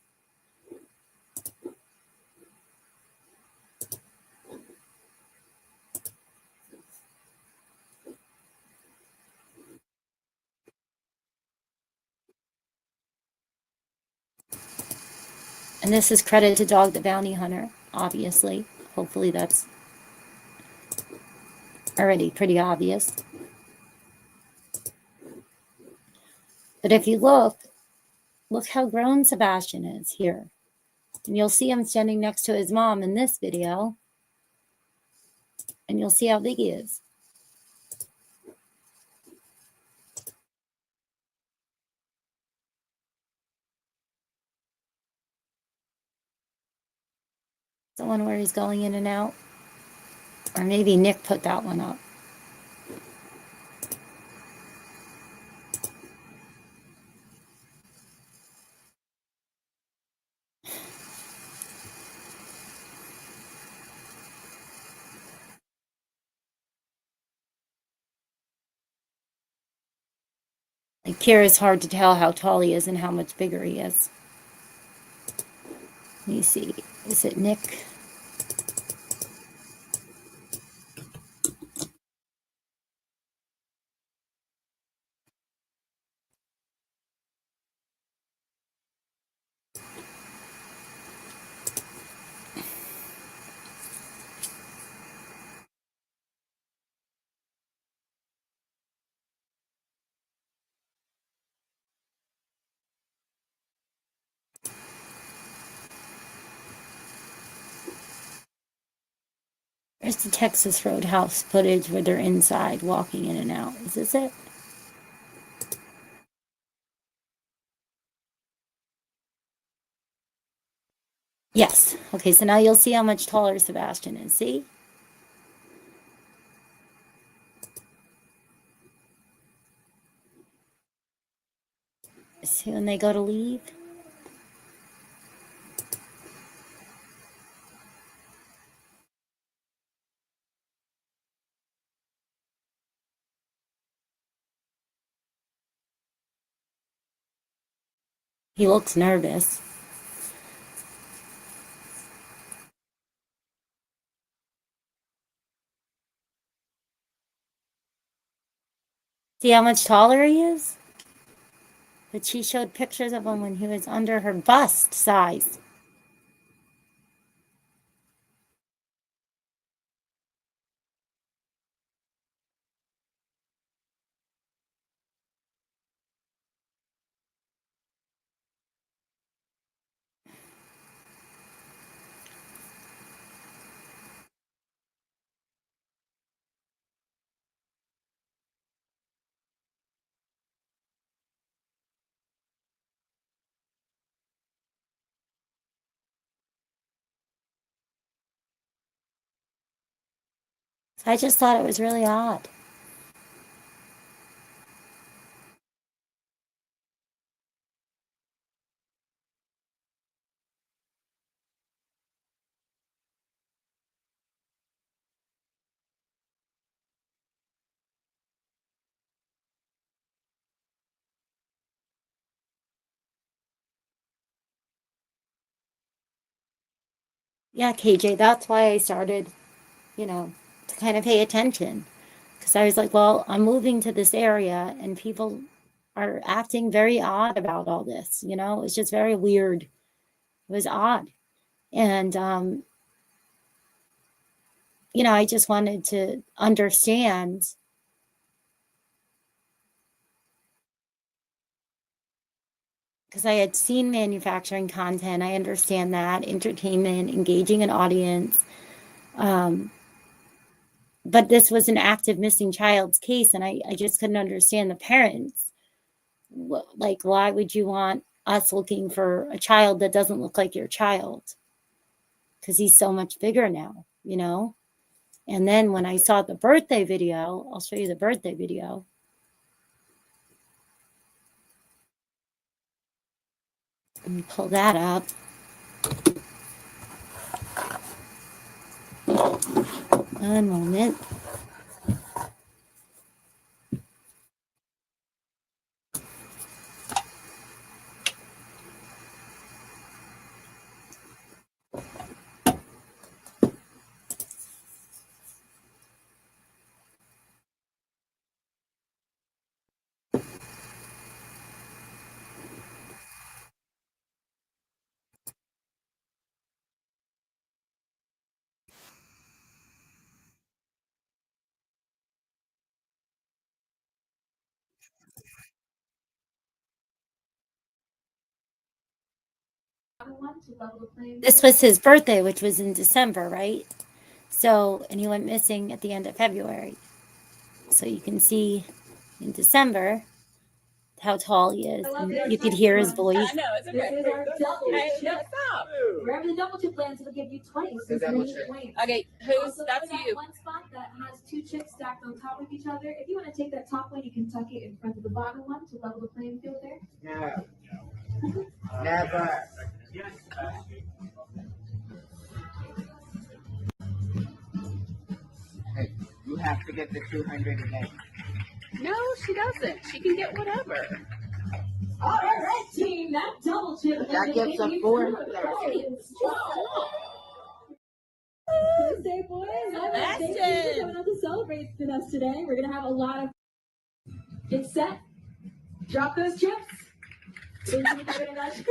And this is credit to Dog the Bounty Hunter, obviously. Hopefully that's already pretty obvious. But if you look how grown Sebastian is here. And you'll see him standing next to his mom in this video. And you'll see how big he is. The one where he's going in and out. Or maybe Nick put that one up. Like here, it's hard to tell how tall he is and how much bigger he is. Let me see. Is it Nick? There's the Texas Roadhouse footage where they're inside walking in and out. Is this it? Yes. Okay, so now you'll see how much taller Sebastian is. See? See when they go to leave? He looks nervous. See how much taller he is? But she showed pictures of him when he was under her bust size. I just thought it was really odd. Yeah, KJ, that's why I started, to kind of pay attention. Because I was like, well, I'm moving to this area and people are acting very odd about all this. It's just very weird. It was odd. And, I just wanted to understand. Because I had seen manufacturing content. I understand that, entertainment, engaging an audience. But this was an active missing child's case, and I just couldn't understand the parents. Like, why would you want us looking for a child that doesn't look like your child? Because he's so much bigger now, And then when I saw the birthday video, I'll show you the birthday video. Let me pull that up. One moment. This was his birthday, which was in December, right? So, and he went missing at the end of February. So you can see in December how tall he is. And you could hear his voice. I know, it's okay. This is our double chip. Wherever the double chip lands, it'll give you twice as many points. Okay, that's you. One spot that has two chips stacked on top of each other. If you want to take that top one, you can tuck it in front of the bottom one to level the playing field there. No. Never. Hey, you have to get the 200 again. No, she doesn't. She can get whatever. All right, red team, that double chip. That gives us 400. Thursday, boys. Thank you for coming out to celebrate with us today. We're going to have a lot of... Get set. Drop those chips. Thank you very much.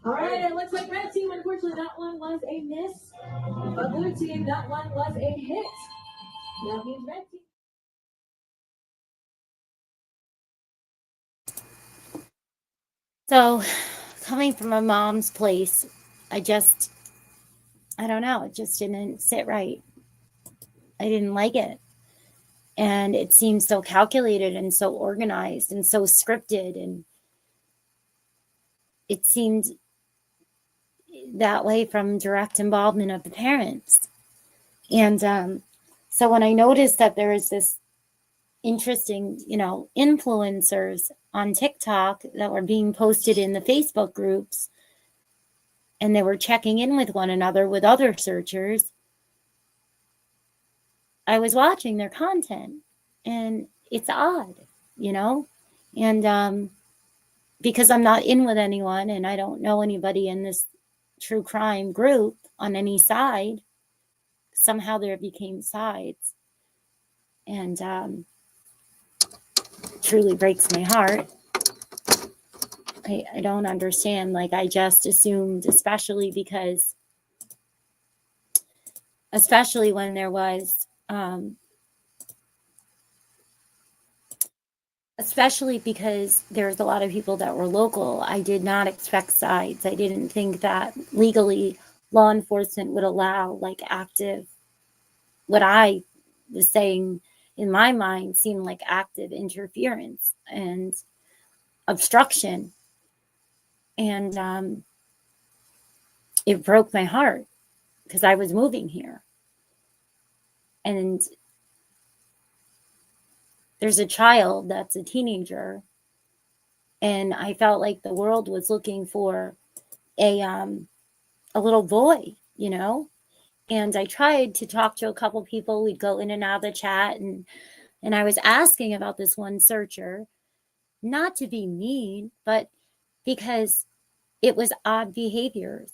All right, it looks like red team, unfortunately, that one was a miss. But blue team, that one was a hit. That means red team. So, coming from my mom's place, I don't know, it just didn't sit right. I didn't like it. And it seemed so calculated and so organized and so scripted. And it seemed that way from direct involvement of the parents. And so when I noticed that there was this interesting, influencers on TikTok that were being posted in the Facebook groups, and they were checking in with one another with other searchers, I was watching their content, and it's odd, and because I'm not in with anyone and I don't know anybody in this true crime group on any side, somehow there became sides, and truly breaks my heart. I don't understand. Like, I just assumed, especially when there was, especially because there's a lot of people that were local. I did not expect sides. I didn't think that legally law enforcement would allow like active, what I was saying in my mind seemed like active interference and obstruction. And it broke my heart because I was moving here. And there's a child that's a teenager, and I felt like the world was looking for a little boy, you know. And I tried to talk to a couple people. We'd go in and out of the chat, and I was asking about this one searcher, not to be mean, but because it was odd behaviors.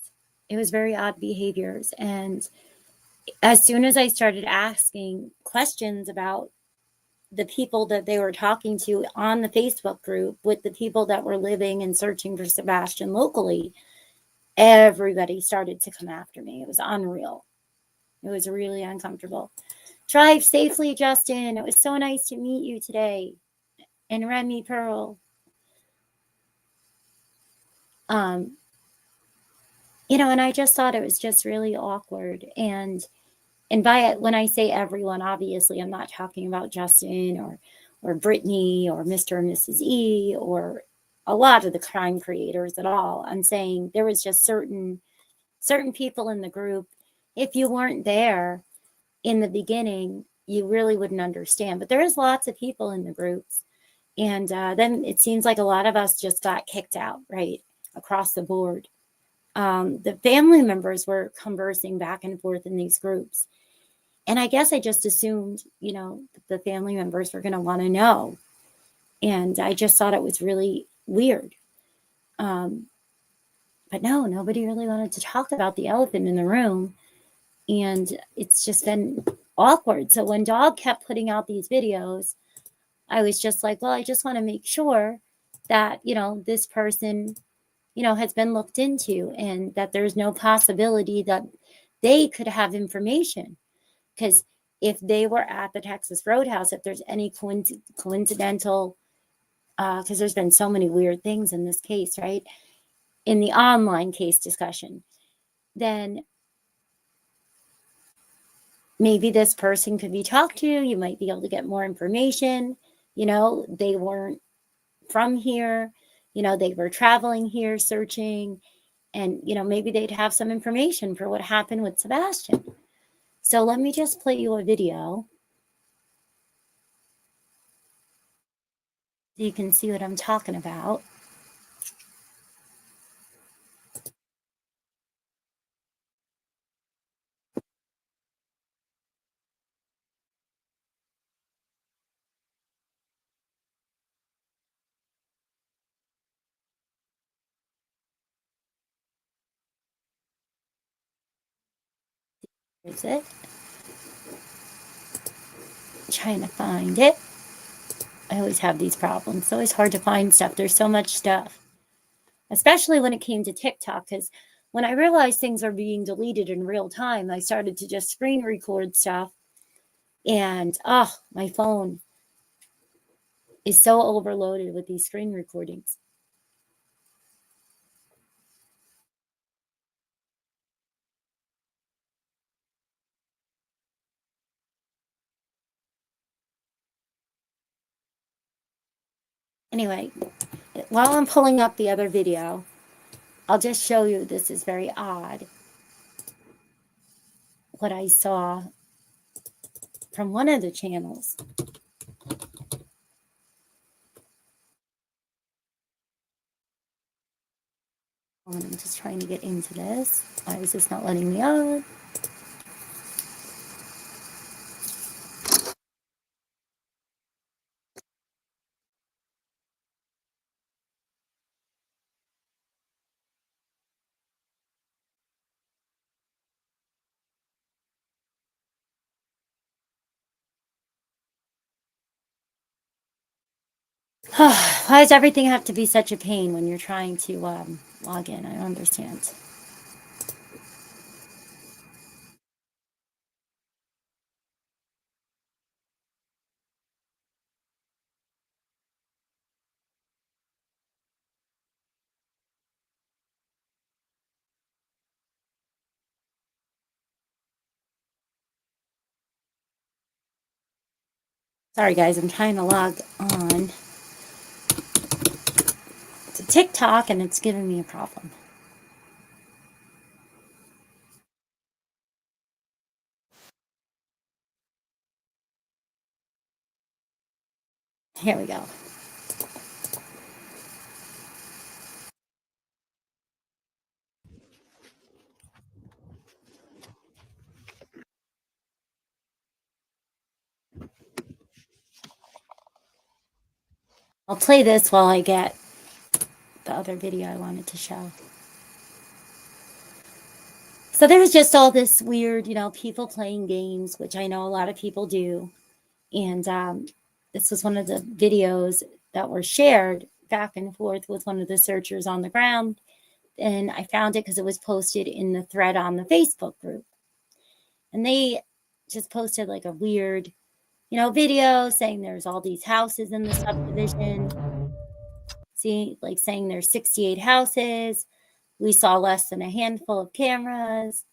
It was very odd behaviors. And as soon as I started asking questions about the people that they were talking to on the Facebook group with the people that were living and searching for Sebastian locally, everybody started to come after me. It was unreal. It was really uncomfortable. Drive safely, Justin. It was so nice to meet you today. And Remy Pearl. You know, and I just thought it was just really awkward. And by it, when I say everyone, obviously I'm not talking about Justin or Brittany or Mr. and Mrs. E or a lot of the crime creators at all. I'm saying there was just certain people in the group. If you weren't there in the beginning, you really wouldn't understand. But there's lots of people in the groups. And then it seems like a lot of us just got kicked out, right, across the board. The family members were conversing back and forth in these groups. And I guess I just assumed, you know, the family members were going to want to know. And I just thought it was really weird. But no, nobody really wanted to talk about the elephant in the room. And it's just been awkward. So when Dog kept putting out these videos, I was just like, well, I just want to make sure that, you know, this person, you know, has been looked into and that there's no possibility that they could have information. Because if they were at the Texas Roadhouse, if there's any coincidental, because there's been so many weird things in this case, right? In the online case discussion, then maybe this person could be talked to. You might be able to get more information. You know, they weren't from here. You know, they were traveling here, searching. And, you know, maybe they'd have some information for what happened with Sebastian. So let me just play you a video so you can see what I'm talking about. Is it? I'm trying to find it. I always have these problems. It's always hard to find stuff. There's so much stuff, especially when it came to TikTok, because when I realized things are being deleted in real time, I started to just screen record stuff. And my phone is so overloaded with these screen recordings. Anyway, while I'm pulling up the other video, I'll just show you this is very odd. What I saw from one of the channels. I'm just trying to get into this. Why is this not letting me on? Why does everything have to be such a pain when you're trying to log in? I don't understand. Sorry, guys, I'm trying to log on to TikTok, and it's giving me a problem. Here we go. I'll play this while I get the other video I wanted to show. So there was just all this weird, people playing games, which I know a lot of people do. And this was one of the videos that were shared back and forth with one of the searchers on the ground. And I found it because it was posted in the thread on the Facebook group. And they just posted like a weird, video saying there's all these houses in the subdivision. Saying there's 68 houses. We saw less than a handful of cameras.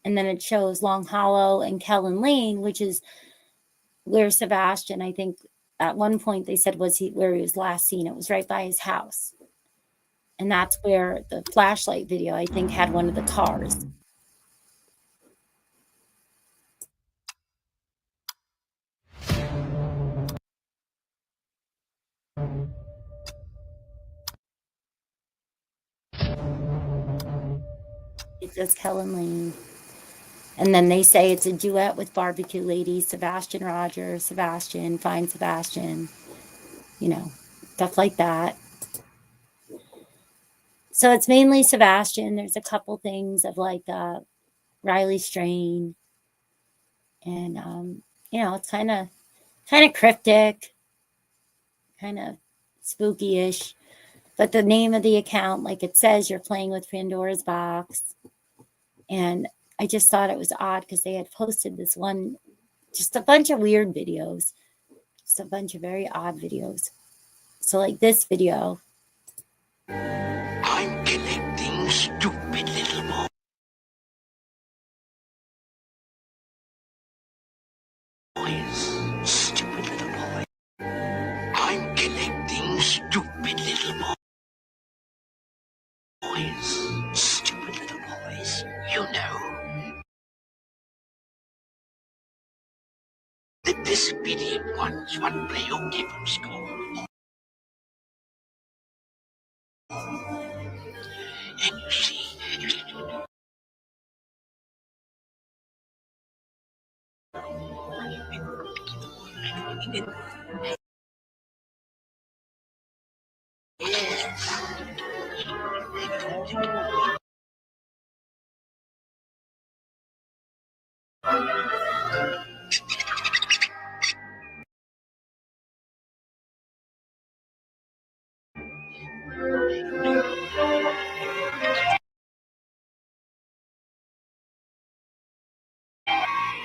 And then it shows Long Hollow and Kellen Lane, which is where Sebastian, I think at one point they said where he was last seen. It was right by his house. And that's where the flashlight video, I think, had one of the cars. It says Kellen Lane. And then they say it's a duet with Barbecue Ladies, Sebastian Rogers, Sebastian, Find Sebastian, stuff like that. So it's mainly Sebastian. There's a couple things of like Riley Strain. And, it's kind of cryptic, kind of spooky-ish. But the name of the account, like it says, you're playing with Pandora's box. And I just thought it was odd because they had posted this one, just a bunch of weird videos, just a bunch of very odd videos. So like this video. I'm collecting stupid little boys. Stupid little boys. I'm collecting stupid little boys. Stupid little boys. The disobedient ones want play okay from school. And you see,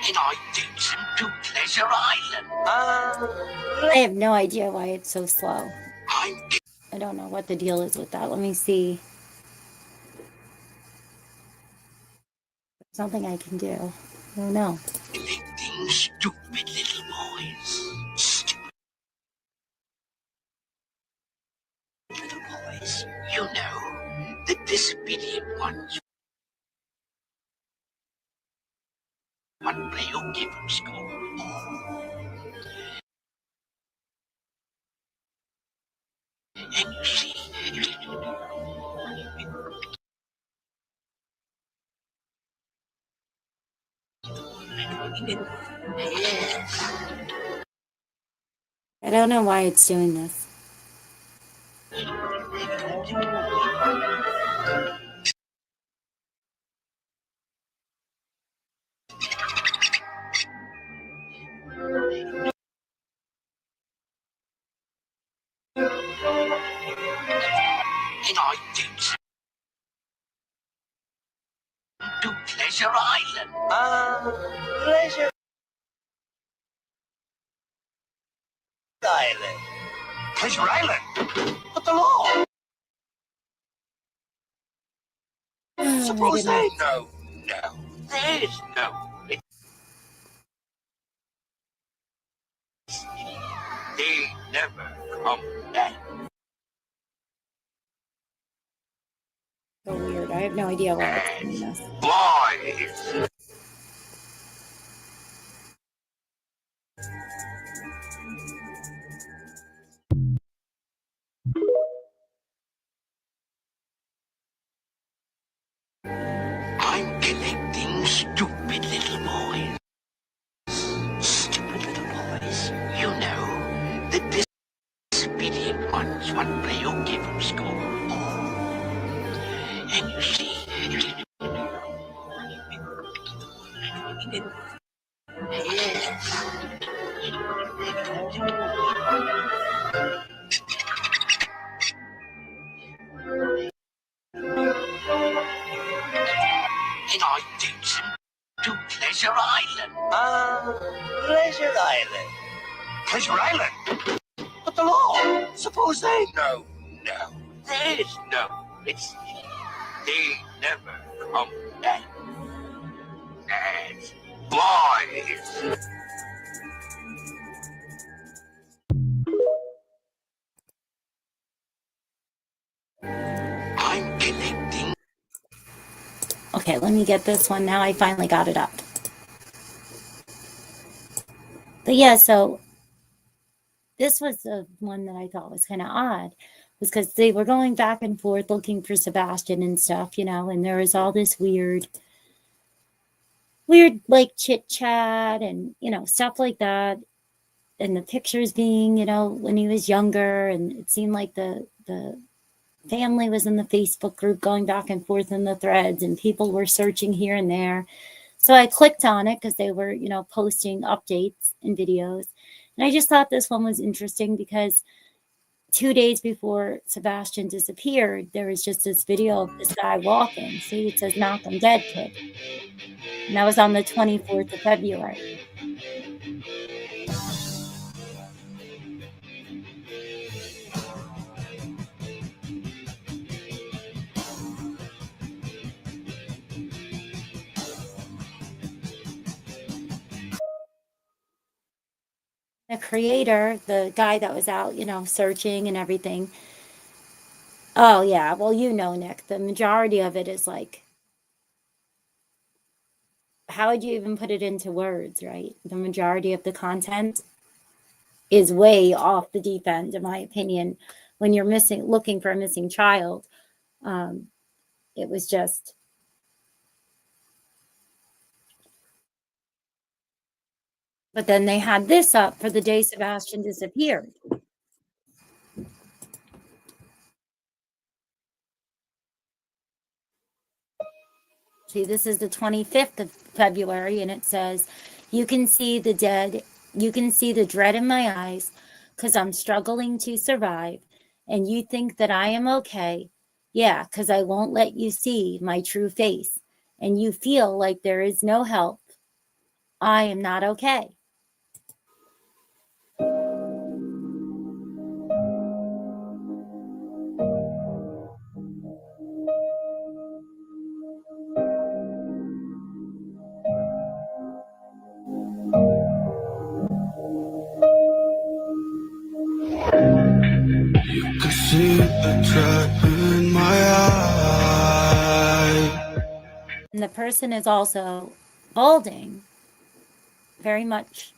and I takes him to Pleasure Island. I have no idea why it's so slow. I don't know what the deal is with that. Let me see. There's something I can do. I don't know. Collecting stupid little boys. Stupid little boys. The disobedient ones want play okay from school. And you see, I don't know why it's doing this. and I takes him to Pleasure Island. Pleasure Island. Pleasure Island? But the law. Suppose they no, there is no. They never come back. So weird. I have no idea why it's doing this. Boys. And I takes him to Pleasure Island. Pleasure Island. Pleasure Island? But the law, suppose they... No, there's no it's they never come back. That's boys. I'm collecting. Okay, let me get this one. Now I finally got it up. But yeah, so this was the one that I thought was kind of odd, was because they were going back and forth looking for Sebastian and stuff, and there was all this weird like chit chat and, stuff like that. And the pictures being, when he was younger, and it seemed like the family was in the Facebook group going back and forth in the threads, and people were searching here and there. So I clicked on it because they were, posting updates and videos. And I just thought this one was interesting because 2 days before Sebastian disappeared, there was just this video of this guy walking. See, it says, "Knock 'em dead, kid." And that was on the 24th of February. The creator, the guy that was out, searching and everything. Oh, yeah. Well, Nick, the majority of it is like, how would you even put it into words, right? The majority of the content is way off the deep end, in my opinion. When you're looking for a missing child, it was just... But then they had this up for the day Sebastian disappeared. See, this is the 25th of February, and it says, "You can see the dread in my eyes, because I'm struggling to survive, and you think that I am okay. Yeah, because I won't let you see my true face, and you feel like there is no help. I am not okay." Could see the dread in my eye. And the person is also balding very much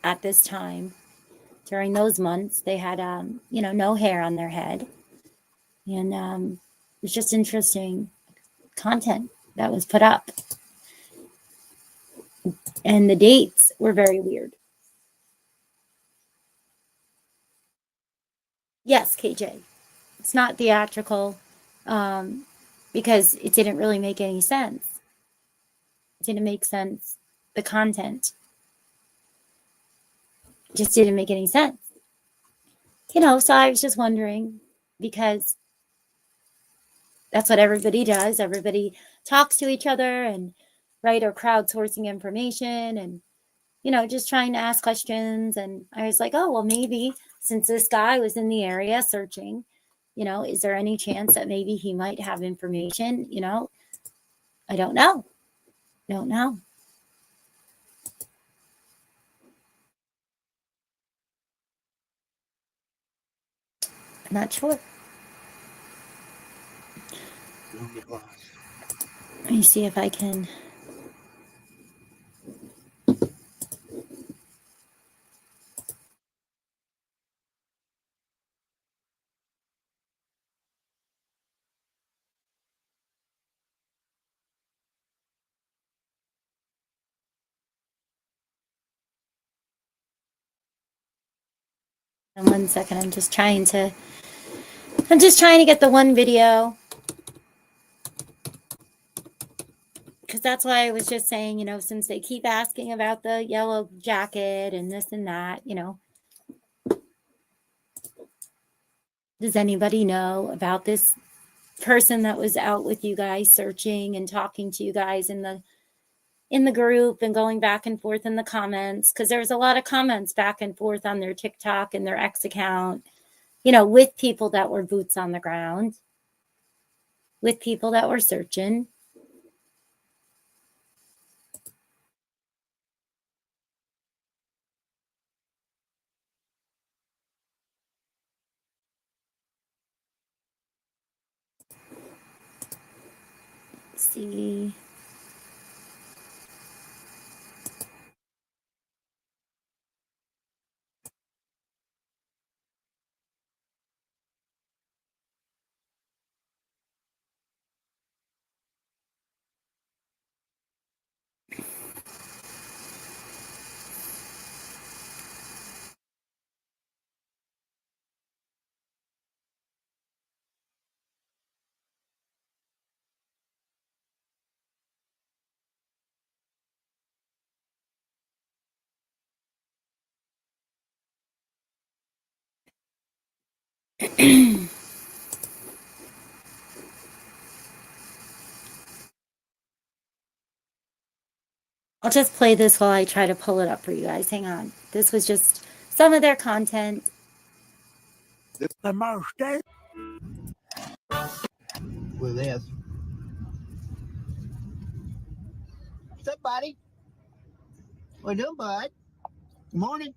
at this time. During those months, they had, no hair on their head. And it was just interesting content that was put up. And the dates were very weird. Yes, KJ, it's not theatrical, because it didn't really make any sense. It didn't make sense. The content just didn't make any sense. So I was just wondering, because that's what everybody does. Everybody talks to each other and, right, or crowdsourcing information and, just trying to ask questions. And I was like, oh, well, maybe since this guy was in the area searching, is there any chance that maybe he might have information? I don't know. Don't know. I'm not sure. Let me see if I can. In 1 second, I'm just trying to get the one video, because that's why I was just saying, since they keep asking about the yellow jacket and this and that, Does anybody know about this person that was out with you guys searching and talking to you guys in the group and going back and forth in the comments? Because there was a lot of comments back and forth on their TikTok and their X account, you know, with people that were boots on the ground, with people that were searching. Let's see. I'll just play this while I try to pull it up for you guys. Hang on. This was just some of their content. The most. With this. What's up, buddy? What you doing, bud? Good morning.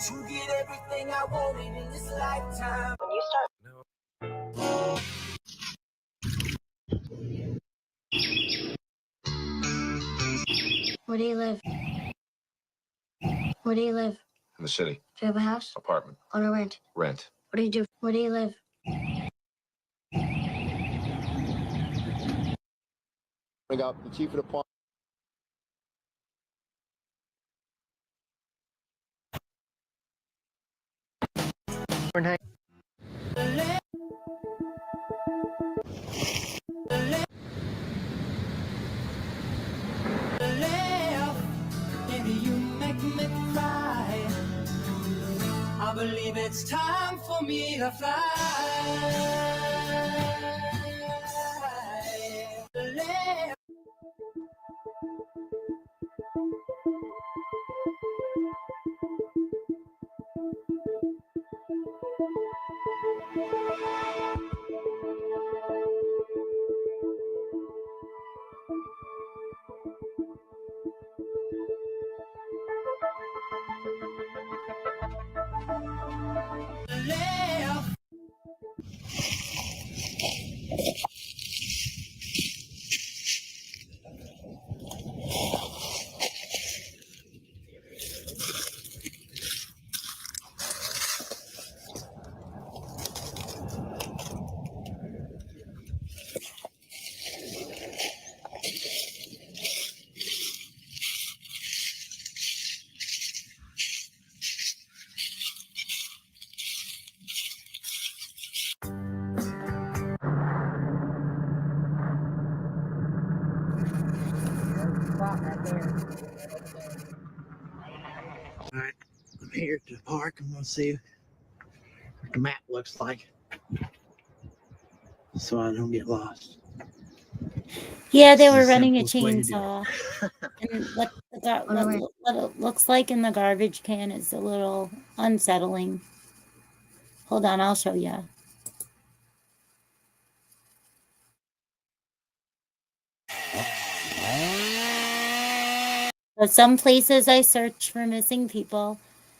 To get everything I wanted in this lifetime. When you start. Where do you live? Where do you live? In the city. Do you have a house? Apartment. On a rent? Rent. What do you do? Where do you live? Bring up the chief of the park. Baby, you make me cry. I believe it's time for me to fly. here to the park. I'm gonna see what the map looks like, so I don't get lost. Yeah, they This were is the running a simplest way to do chainsaw. And what Wait. it looks like in the garbage can is a little unsettling. Hold on, I'll show you. But some places I search for missing people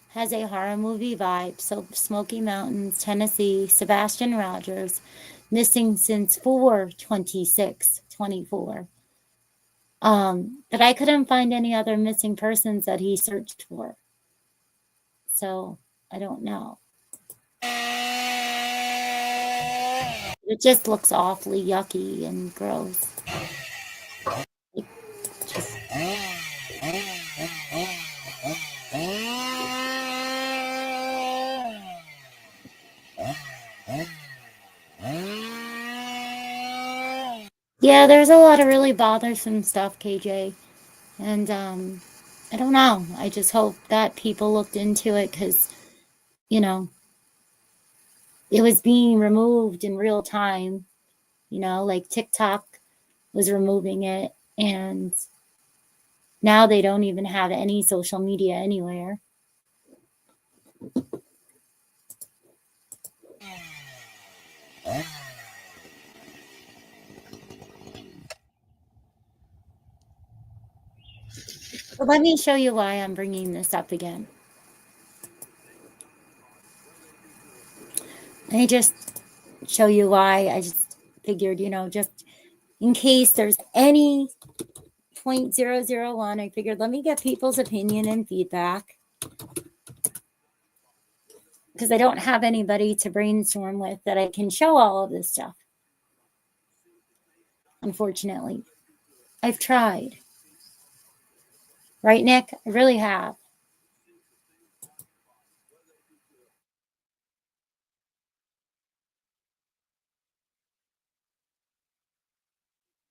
has a horror movie vibe. So Smoky Mountains, Tennessee, Sebastian Rogers, missing since 4/26/24. But I couldn't find any other missing persons that he searched for. So I don't know. It just looks awfully yucky and gross. Yeah, there's a lot of really bothersome stuff, KJ. And I don't know. I just hope that people looked into it because, you know, it was being removed in real time. You know, like TikTok was removing it, and now they don't even have any social media anywhere. But let me show you why I'm bringing this up again. Let me just show you why. I just figured, you know, just in case there's any 0.001, I figured let me get people's opinion and feedback. Because I don't have anybody to brainstorm with that I can show all of this stuff. Unfortunately. I've tried. Right, Nick? I really have.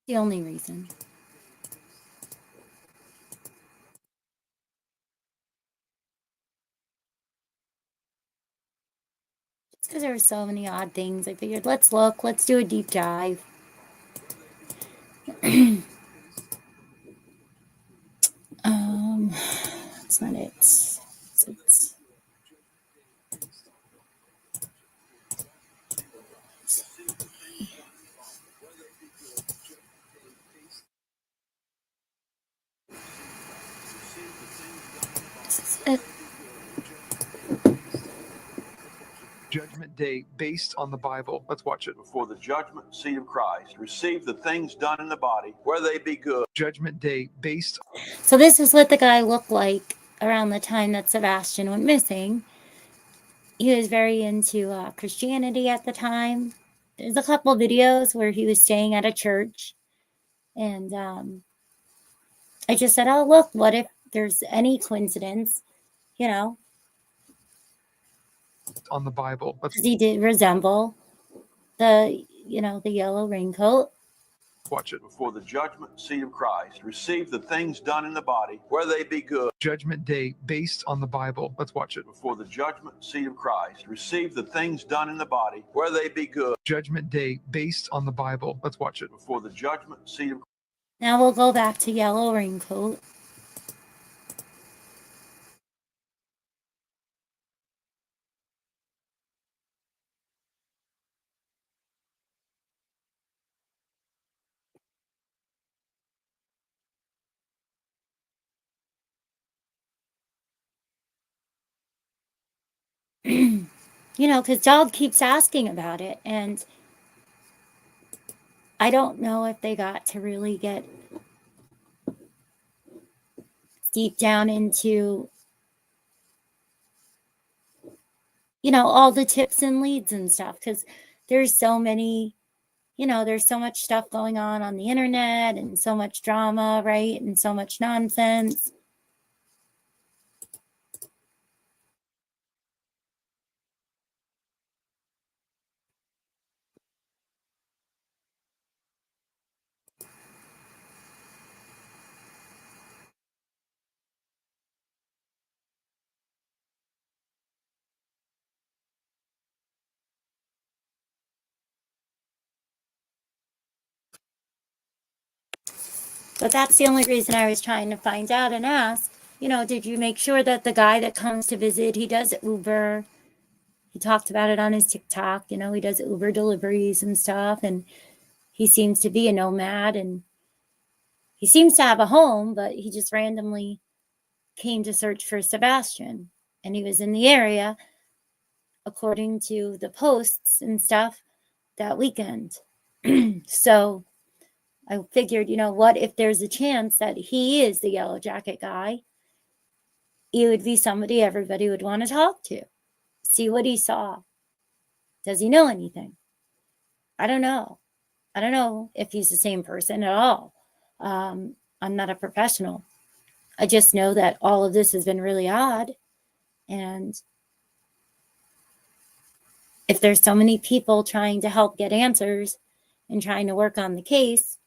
The only reason. Just because there were so many odd things, I figured let's look, let's do a deep dive. That's not it. It's it. Judgment Day based on the Bible. Let's watch it. Before the judgment seat of Christ, receive the things done in the body, where they be good. Judgment Day based. So this is what the guy looked like around the time that Sebastian went missing. He was very into Christianity at the time. There's a couple videos where he was staying at a church. And I just said, oh, look, what if there's any coincidence, you know? On the Bible. Because he did resemble the, you know, the yellow raincoat. Watch it. Before the judgment seat of Christ, receive the things done in the body, where they be good. Judgment Day based on the Bible. Let's watch it. Before the judgment seat of Christ, receive the things done in the body, where they be good. Judgment Day based on the Bible. Let's watch it. Before the judgment seat of. Now we'll go back to yellow raincoat. You know, because Dog keeps asking about it, and I don't know if they got to really get deep down into, you know, all the tips and leads and stuff, because there's so many, you know, there's so much stuff going on the internet and so much drama, right? And so much nonsense. But that's the only reason I was trying to find out and ask, did you make sure that the guy that comes to visit, he does Uber? He talked about it on his TikTok, he does Uber deliveries and stuff, and he seems to be a nomad, and he seems to have a home, but he just randomly came to search for Sebastian, and he was in the area, according to the posts and stuff, that weekend. So I figured, what if there's a chance that he is the yellow jacket guy? He would be somebody everybody would want to talk to, see what he saw. Does he know anything? I don't know. I don't know if he's the same person at all. I'm not a professional. I just know that all of this has been really odd. And if there's so many people trying to help get answers and trying to work on the case,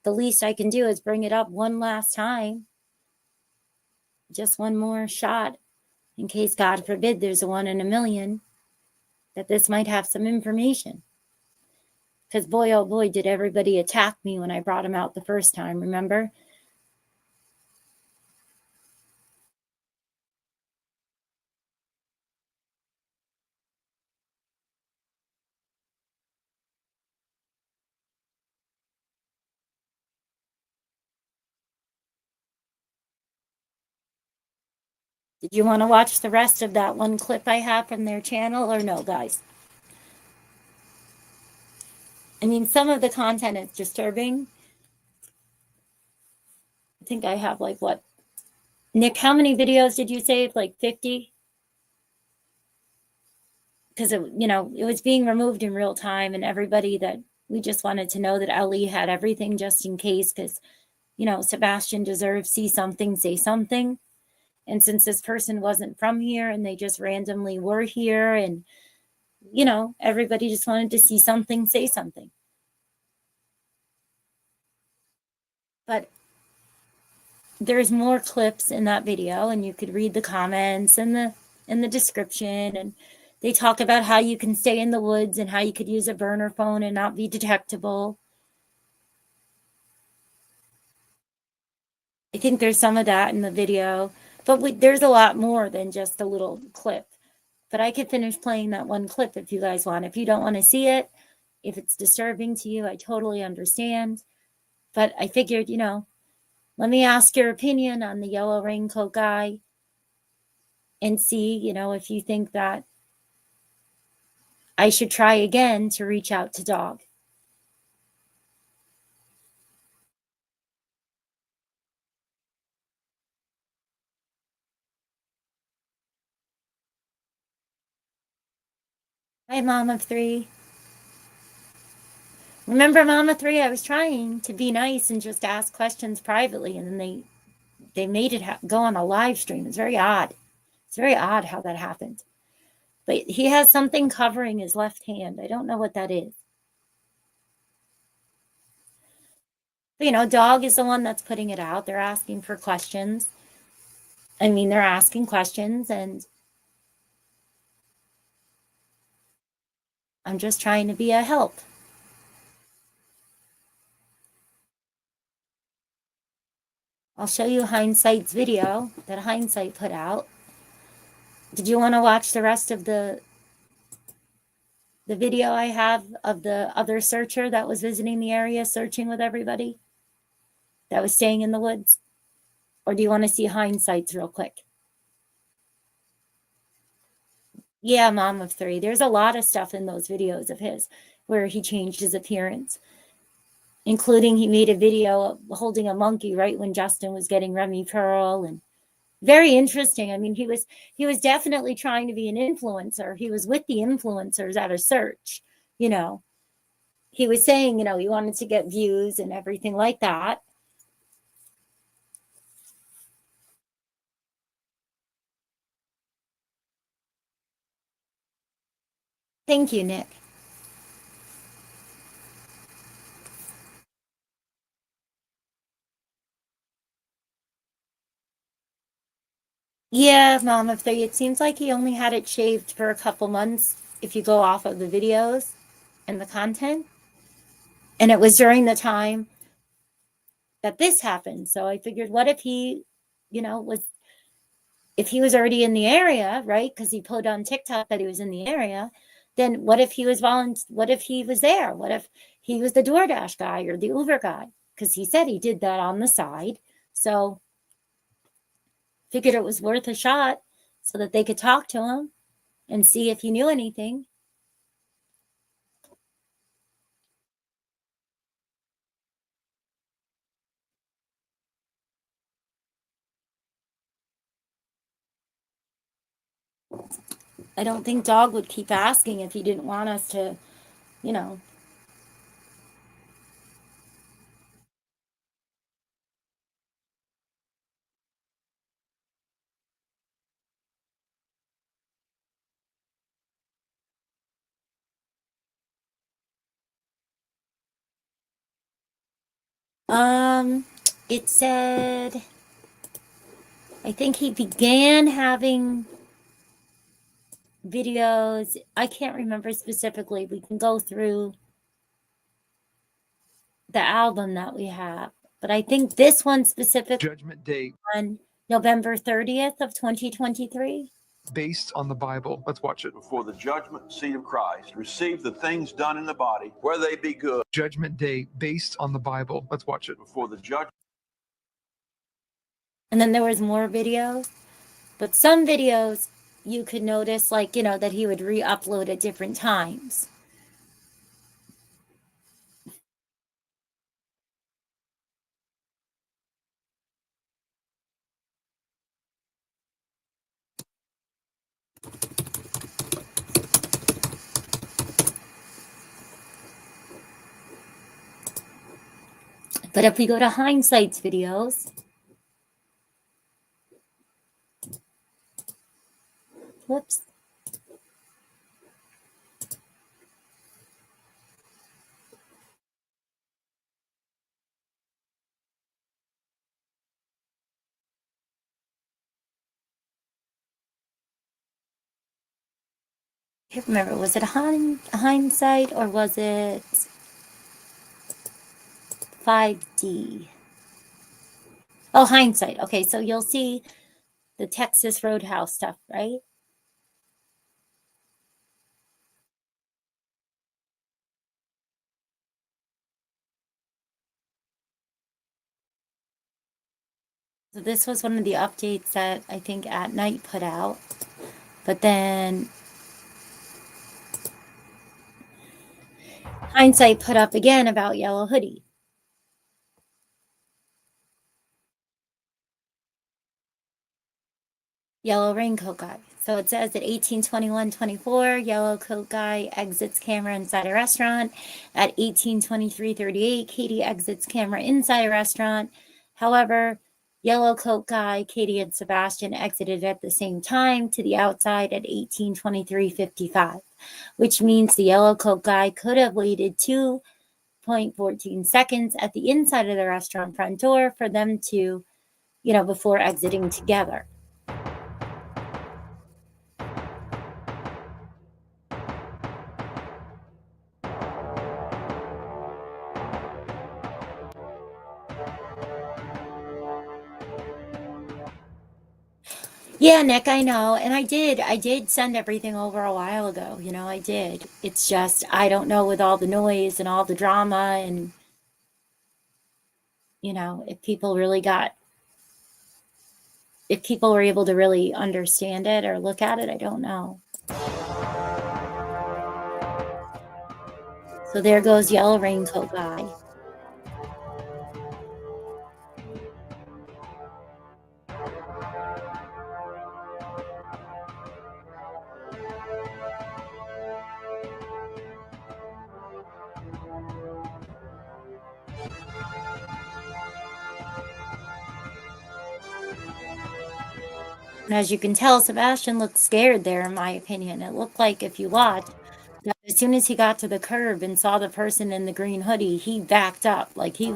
the least I can do is bring it up one last time. Just one more shot, in case, God forbid, there's a 1 in a million, that this might have some information. Because boy, oh boy, did everybody attack me when I brought him out the first time, remember? Did you want to watch the rest of that one clip I have from their channel, or no, guys? I mean, some of the content is disturbing. I think I have like, what? Nick, how many videos did you save? Like 50? Because, it was being removed in real time, and everybody that we just wanted to know that Ellie had everything just in case, because, Sebastian deserves see something, say something. And since this person wasn't from here and they just randomly were here, and, everybody just wanted to see something, say something. But there's more clips in that video, and you could read the comments and the description, and they talk about how you can stay in the woods and how you could use a burner phone and not be detectable. I think there's some of that in the video, but there's a lot more than just a little clip. But I could finish playing that one clip if you guys want. If you don't want to see it, if it's disturbing to you, I totally understand. But I figured, let me ask your opinion on the yellow raincoat guy and see, if you think that I should try again to reach out to Dog. Hi, Mom of Three. Remember, Mom of Three, I was trying to be nice and just ask questions privately, and then they made it go on a live stream. It's very odd. It's very odd how that happened. But he has something covering his left hand. I don't know what that is. But, Dog is the one that's putting it out. They're asking for questions. I mean, they're asking questions, and I'm just trying to be a help. I'll show you Hindsight's video that Hindsight put out. Did you want to watch the rest of the video I have of the other searcher that was visiting the area, searching with everybody, that was staying in the woods? Or do you want to see Hindsight's real quick? Yeah, Mom of Three. There's a lot of stuff in those videos of his where he changed his appearance, including he made a video holding a monkey right when Justin was getting Remy Pearl, and very interesting. I mean, he was definitely trying to be an influencer. He was with the influencers at a search, He was saying, he wanted to get views and everything like that. Thank you, Nick. Yeah, Mom of Three. It seems like he only had it shaved for a couple months if you go off of the videos and the content. And it was during the time that this happened. So I figured, what if he, if he was already in the area, right? Because he put on TikTok that he was in the area. Then what if he was what if he was there? What if he was the DoorDash guy or the Uber guy? Because he said he did that on the side. So figured it was worth a shot so that they could talk to him and see if he knew anything. I don't think Dog would keep asking if he didn't want us to, you know. It said, I think he began having videos. I can't remember specifically. We can go through the album that we have, but I think this one specific Judgment Day on November 30th of 2023. Based on the Bible. Let's watch it. Before the judgment seat of Christ, receive the things done in the body, where they be good. Judgment Day based on the Bible. Let's watch it. Before the judgment. And then there was more videos, but some videos you could notice, like, that he would re-upload at different times. But if we go to Hindsight's videos, whoops. I can't remember, was it Hindsight or was it 5D? Oh, Hindsight. Okay, so you'll see the Texas Roadhouse stuff, right? So this was one of the updates that I think At Night put out. But then Hindsight put up again about Yellow Hoodie. Yellow Raincoat Guy. So it says at 18:21:24, Yellow Coat Guy exits camera inside a restaurant. At 18:23:38, Katie exits camera inside a restaurant. However, Yellow Coat Guy, Katie, and Sebastian exited at the same time to the outside at 18:23:55, which means the Yellow Coat Guy could have waited 2.14 seconds at the inside of the restaurant front door for them to, before exiting together. Yeah, Nick, I know. And I did send everything over a while ago. I did. It's just, I don't know, with all the noise and all the drama and, if people were able to really understand it or look at it, I don't know. So there goes Yellow Raincoat Guy. And as you can tell, Sebastian looked scared there, in my opinion. It looked like, if you watch, that as soon as he got to the curb and saw the person in the green hoodie, he backed up. Like he...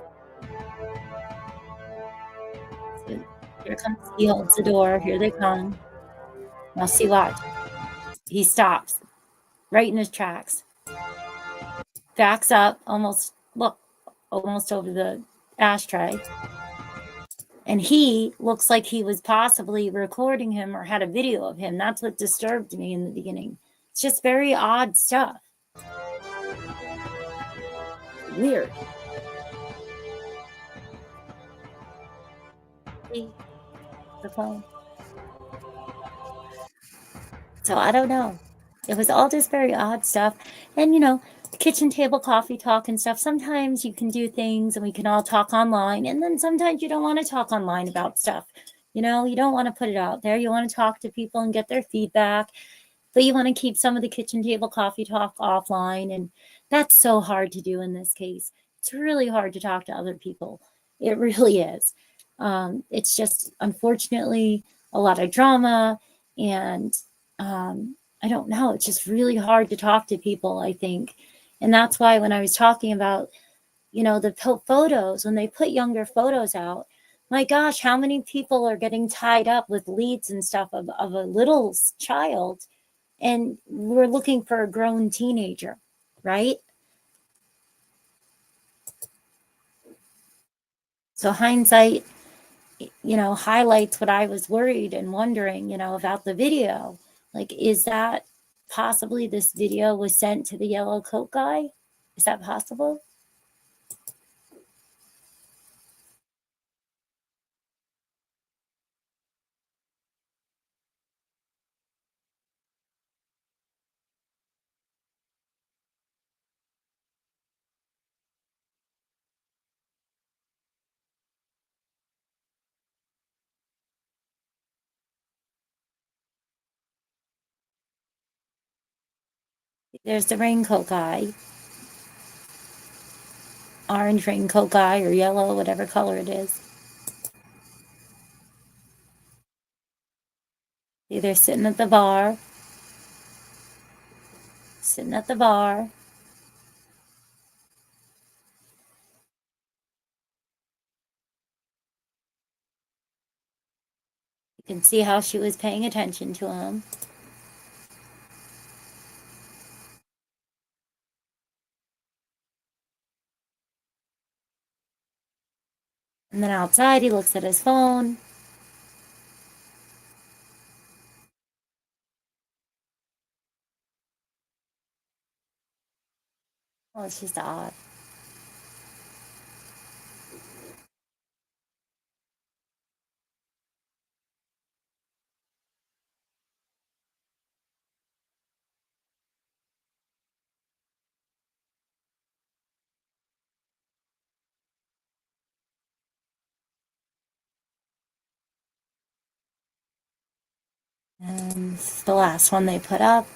So here comes, he holds the door. Here they come. Now see, watch. He stops right in his tracks. Backs up, almost over the ashtray. And he looks like he was possibly recording him or had a video of him. That's what disturbed me in the beginning. It's just very odd stuff. Weird. See? The phone. So I don't know. It was all just very odd stuff. And, you know, kitchen table coffee talk and stuff. Sometimes you can do things and we can all talk online. And then sometimes you don't want to talk online about stuff. You know, you don't want to put it out there. You want to talk to people and get their feedback. But you want to keep some of the kitchen table coffee talk offline. And that's so hard to do in this case. It's really hard to talk to other people. It really is. It's just, unfortunately, a lot of drama. And I don't know. It's just really hard to talk to people, I think. And that's why when I was talking about, you know, the photos, when they put younger photos out, my gosh, how many people are getting tied up with leads and stuff of a little child, and we're looking for a grown teenager, right? So hindsight, you know, highlights what I was worried and wondering, you know, about the video. Like, is that possibly this video was sent to the yellow coat guy? Is that possible? There's the raincoat guy. Orange raincoat guy or yellow, whatever color it is. See, they're sitting at the bar. Sitting at the bar. You can see how she was paying attention to him. And then outside, he looks at his phone. Oh, it's just odd. And this is the last one they put up.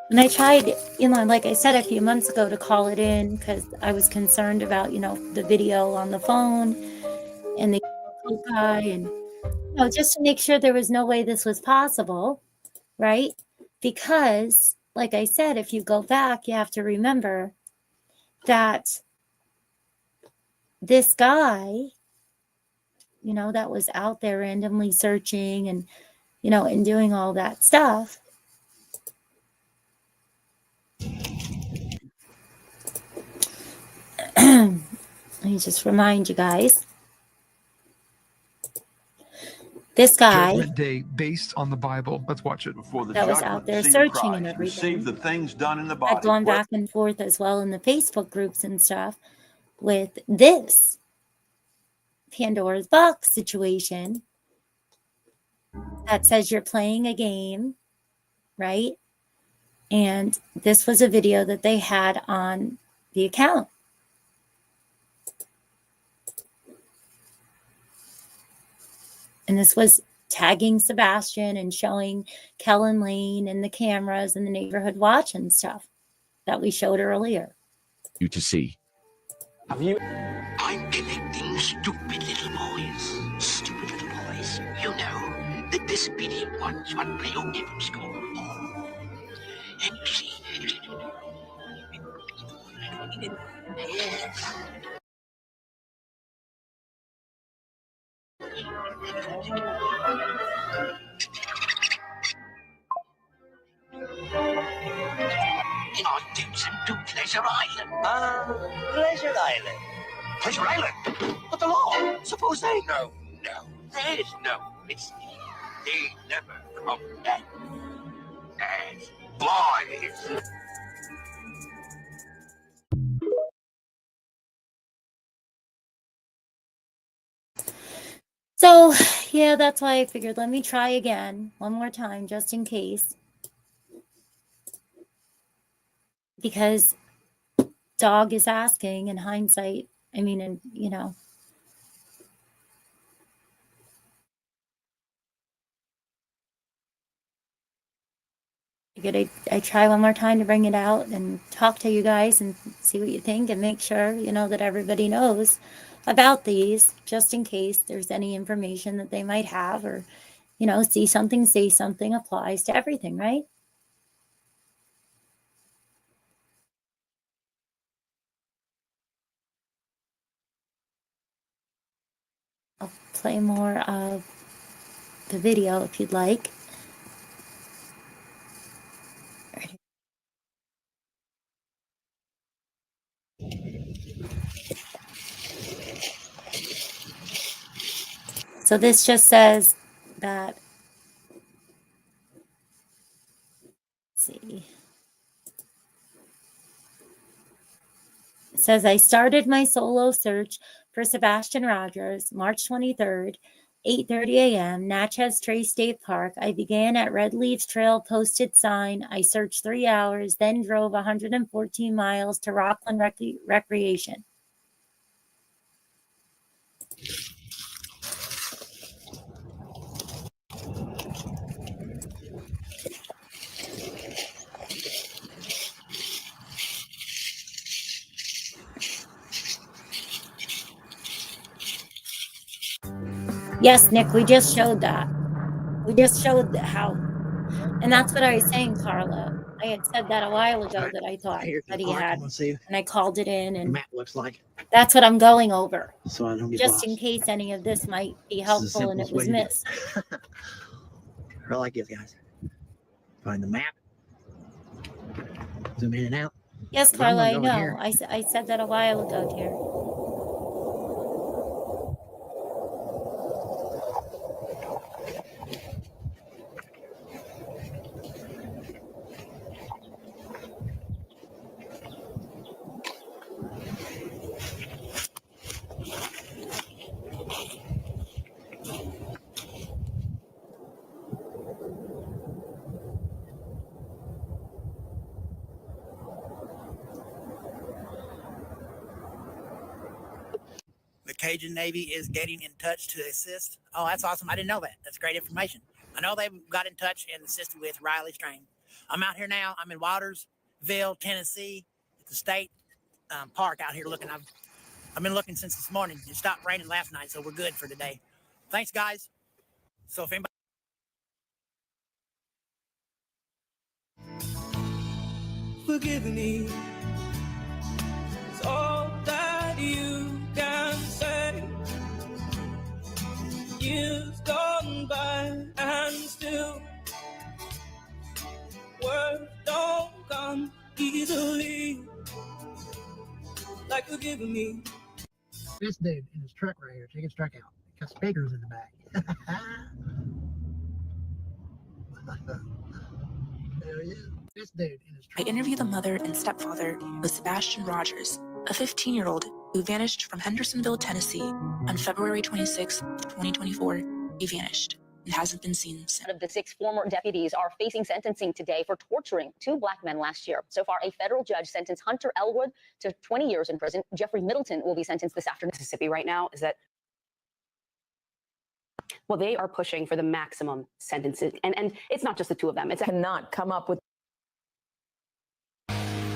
And I tried, you know, like I said a few months ago, to call it in because I was concerned about, you know, the video on the phone and the guy, and, you know, just to make sure there was no way this was possible, right? Because, like I said, if you go back, you have to remember that this guy, you know, that was out there randomly searching and, you know, and doing all that stuff. Let me just remind you guys. This guy, Judgment Day, based on the Bible. Let's watch it. Before the that was out there searching and everything. Receive the things done in the body. I've gone back and forth as well in the Facebook groups and stuff. with this Pandora's box situation that says you're playing a game, right? And this was a video that they had on the account. And this was tagging Sebastian and showing Kellen Lane and the cameras and the neighborhood watch and stuff that we showed earlier. You to see. Have you? I'm collecting stupid little boys. Stupid little boys. You know, the disobedient ones what play okay from school. And you see. You know, tips and to Pleasure Island. Pleasure Island. Pleasure Island? But the law. Suppose they know. No. There's no. It's they never come back as boys. So, yeah, that's why I figured let me try again one more time just in case. Because Dog is asking in hindsight, I mean, and you know. I try one more time to bring it out and talk to you guys and see what you think and make sure, you know, that everybody knows about these just in case there's any information that they might have or, you know, see something, say something applies to everything, right? I'll play more of the video if you'd like. So this just says that, let's see. It says, I started my solo search for Sebastian Rogers, March 23rd, 8:30 a.m., Natchez Trace State Park. I began at Red Leaves Trail posted sign. I searched 3 hours, then drove 114 miles to Rockland Recreation. Yes, Nick, we just showed that. We just showed how. And that's what I was saying, Carla. I had said that a while ago that I thought that he had. And I called it in. And map looks like. That's what I'm going over. So I don't get just lost. in case any of this might be helpful and it was missed. I like this, guys. Find the map. Zoom in and out. Yes, Carla, I know. I said that a while ago, dear. The Cajun Navy is getting in touch to assist. Oh, that's awesome. I didn't know that. That's great information. I know they got in touch and assisted with Riley Strain. I'm out here now. I'm in Watersville, Tennessee, at the state park out here looking. I've been looking since this morning. It stopped raining last night, so we're good for today. Thanks, guys. So if anybody... Forgive me. It's all that you can say. Years gone by and still words don't come easily. Like forgiving me. This dude in his truck right here, take his truck out. Got speakers in the back. There he is. This dude in his truck. I interviewed the mother and stepfather of Sebastian Rogers, a 15-year-old who vanished from Hendersonville, Tennessee on February 26, 2024. He vanished and hasn't been seen since. One of the 6 former deputies are facing sentencing today for torturing 2 black men last year. So far, a federal judge sentenced Hunter Elwood to 20 years in prison. Jeffrey Middleton will be sentenced this afternoon. Mississippi right now is that, well, they are pushing for the maximum sentences. And it's not just the 2 of them. It's cannot come up with.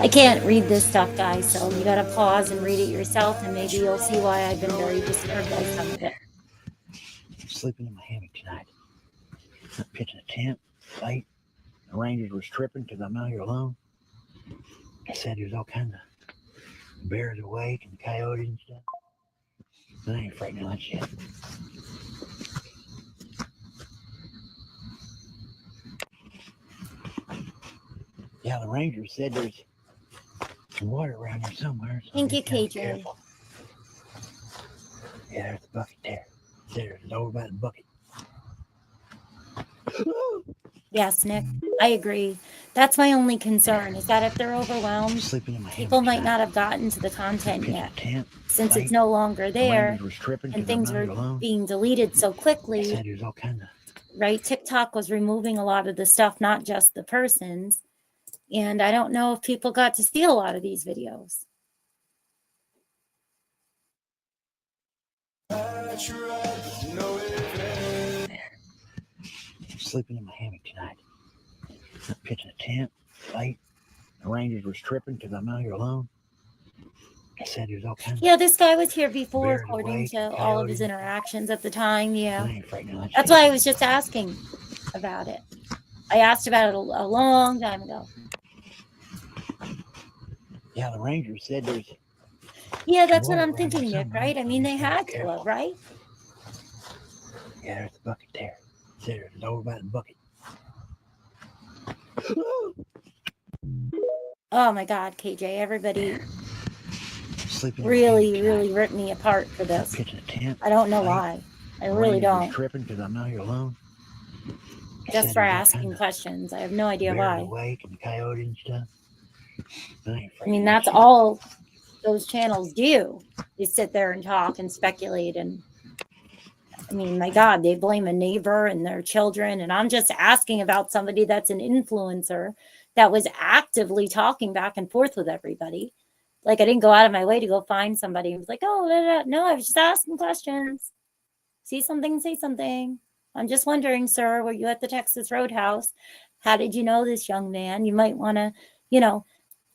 I can't read this stuff, guys, so you gotta pause and read it yourself, and maybe you'll see why I've been very disturbed by some of it. Sleeping in my hammock tonight. I'm pitching a tent, late. The rangers were stripping because I'm out here alone. They said there's all kinds of bears awake and coyotes and stuff. I ain't frightened of that shit. Yeah, the rangers said there's some water around here somewhere. So Thank you, KJ. Yeah, there's the bucket there. There's over by the bucket. Yes, Nick, I agree. That's my only concern, is that if they're overwhelmed, people might not have gotten to the content yet, since it's no longer there, and things were being deleted so quickly, right? TikTok was removing a lot of the stuff, not just the persons, and I don't know if people got to see a lot of these videos. Sleeping in my hammock tonight. I'm pitching a tent, late. The rangers were stripping because I'm out here alone. They said there's all kinds. Yeah, this guy was here before, according to all of his interactions at the time. Yeah, that's why I was just asking about it. I asked about it a long time ago. Yeah, the rangers said there's. Yeah, that's what I'm thinking, Nick. Right? I mean, they had to have, right? Yeah, there's the bucket there. There's over by the bucket. Oh my God, KJ! Everybody really ripped me apart for this. I don't know why. I really don't. Tripping because I'm out here alone. Just for asking questions. I have no idea why. Awake and coyote and stuff. I mean, that's all those channels do. They sit there and talk and speculate, and I mean, my God, they blame a neighbor and their children, and I'm just asking about somebody that's an influencer that was actively talking back and forth with everybody. Like, I didn't go out of my way to go find somebody who was like, oh, no, I was just asking questions. See something, say something. I'm just wondering, sir, were you at the Texas Roadhouse? How did you know this young man? You might want to,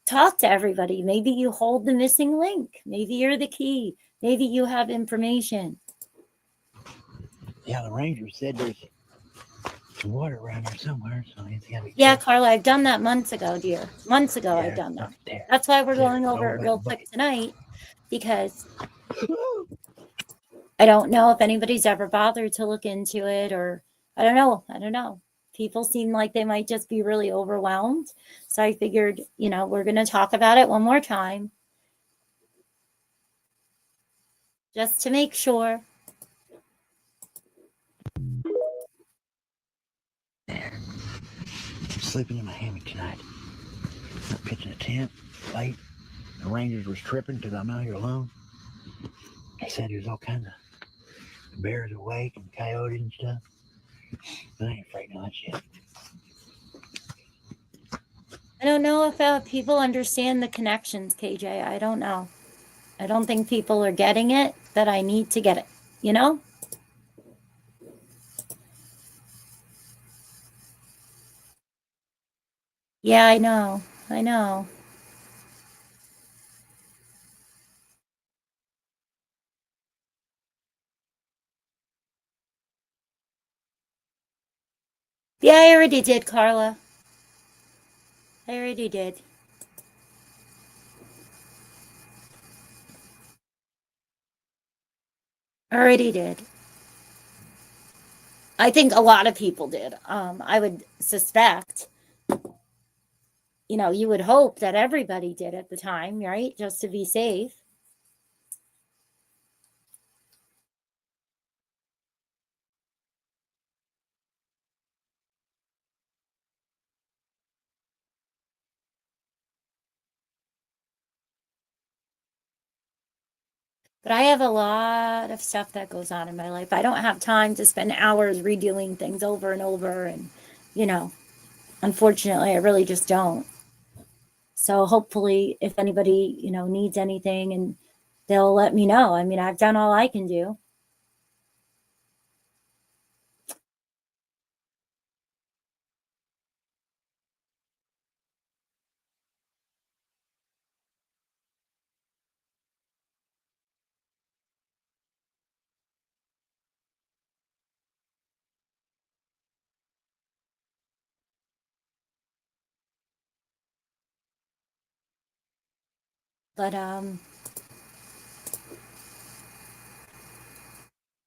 talk to everybody. Maybe you hold the missing link. Maybe you're the key. Maybe you have information. Yeah, the rangers said there's some water around here somewhere. So yeah, Carla, I've done that months ago, dear. Months ago, I've done that. That's why we're going over it real quick tonight, because I don't know if anybody's ever bothered to look into it, or I don't know. People seem like they might just be really overwhelmed. So I figured, we're going to talk about it one more time, just to make sure. Sleeping in my hammock tonight. I'm pitching a tent, late. The rangers were stripping because I'm out here alone. They said there's all kinds of bears awake and coyotes and stuff. I ain't frightened of that shit. I don't know if people understand the connections, KJ. I don't know. I don't think people are getting it, that I need to get it, Yeah, I know. Yeah, I already did, Carla. I already did. I think a lot of people did. I would suspect, you would hope that everybody did at the time, right? Just to be safe. But I have a lot of stuff that goes on in my life. I don't have time to spend hours redoing things over and over. And, you know, unfortunately, I really just don't. So hopefully, if anybody, you know, needs anything, and they'll let me know. I mean, I've done all I can do.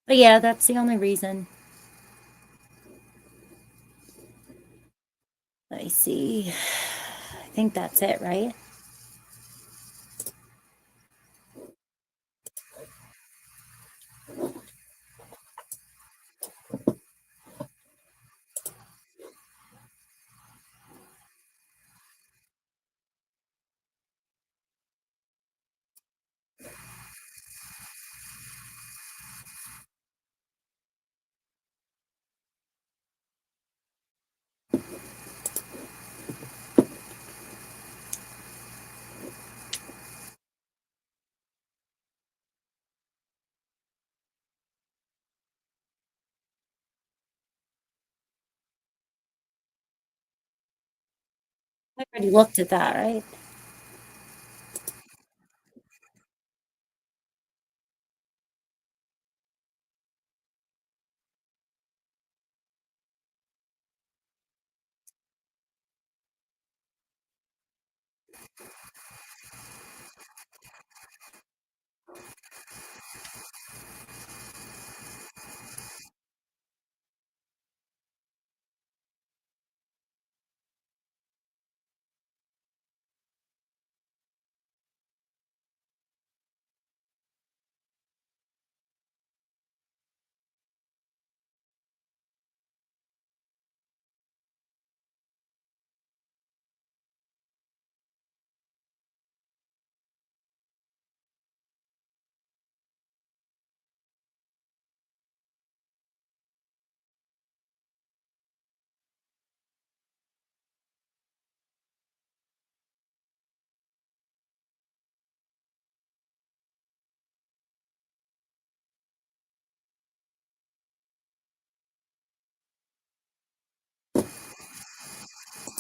But yeah, that's the only reason. Let me see. I think that's it, right? I already looked at that, right?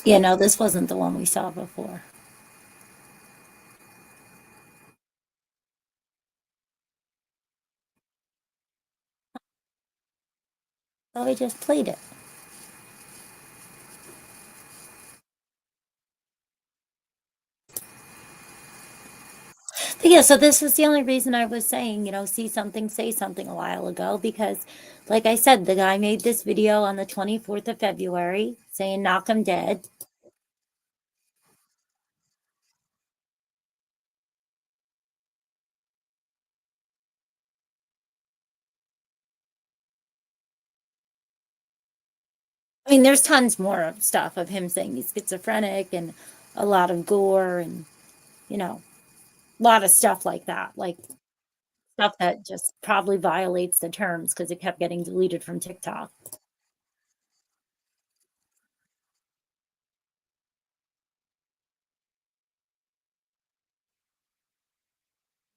Yeah, no, this wasn't the one we saw before. So I just played it. But yeah, so this was the only reason I was saying, you know, see something, say something a while ago, because like I said, the guy made this video on the 24th of February saying knock him dead. I mean, there's tons more of stuff of him saying he's schizophrenic and a lot of gore and, you know, a lot of stuff like that. Like stuff that just probably violates the terms because it kept getting deleted from TikTok.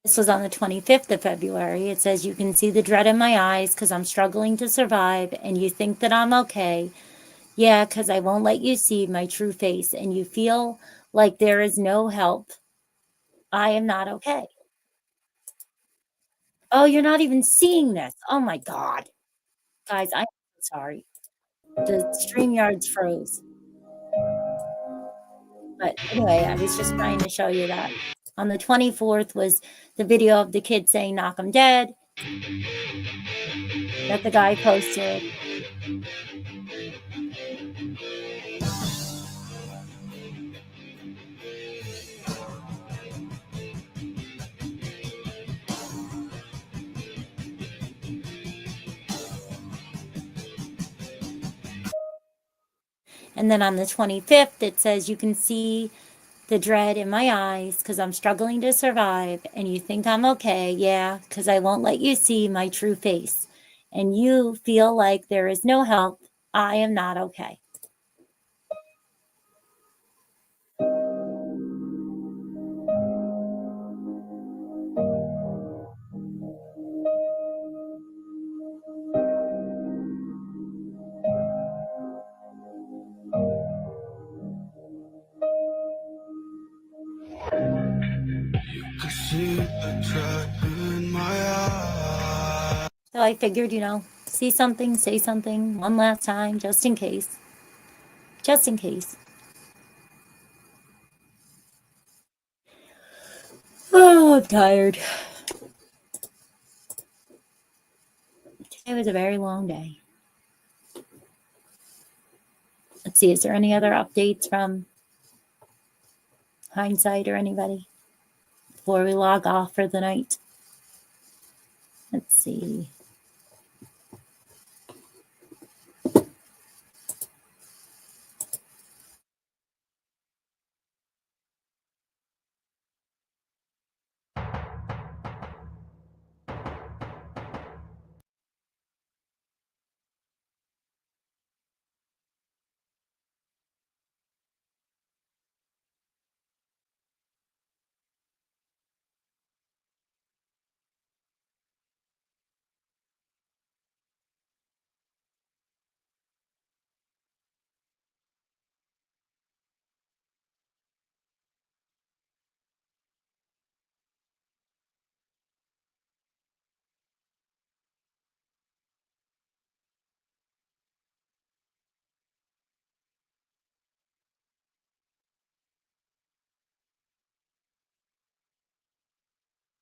This was on the 25th of February. It says, you can see the dread in my eyes because I'm struggling to survive and you think that I'm okay. Yeah, because I won't let you see my true face and you feel like there is no help. I am not okay. Oh, you're not even seeing this. Oh my God. Guys, I'm sorry. The StreamYards froze. But anyway, I was just trying to show you that. On the 24th was the video of the kid saying knock him dead that the guy posted. And then on the 25th, it says you can see the dread in my eyes because I'm struggling to survive, and you think I'm okay. Yeah, because I won't let you see my true face. And you feel like there is no help. I am not okay. I see the dread in my eyes. So I figured, see something, say something one last time, just in case. Just in case. Oh, I'm tired. Today was a very long day. Let's see, is there any other updates from Hindsight or anybody before we log off for the night? Let's see.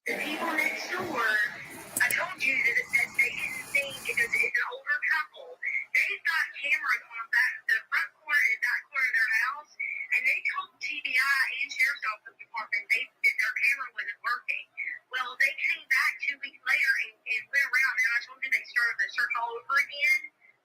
The people next door, I told you that they didn't think, because it's an older couple, they've got cameras on the front corner and back corner of their house, and they told TBI and Sheriff's Office Department that their camera wasn't working. Well, they came back 2 weeks later and went around, and I told you they started the search all over again,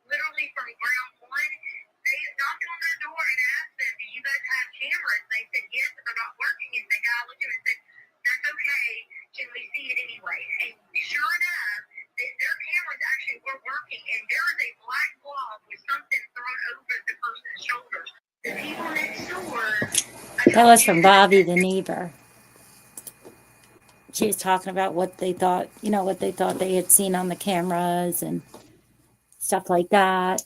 literally from ground one. They knocked on their door and asked them, do you guys have cameras? They said yes, but they're not working, and the guy looked at them and said, that's okay. Can we see it anyway? And sure enough, their cameras actually were working, and there is a black blob with something thrown over the person's shoulders. The people next door. That was from Bobby, the neighbor. She was talking about what they thought, what they thought they had seen on the cameras and stuff like that.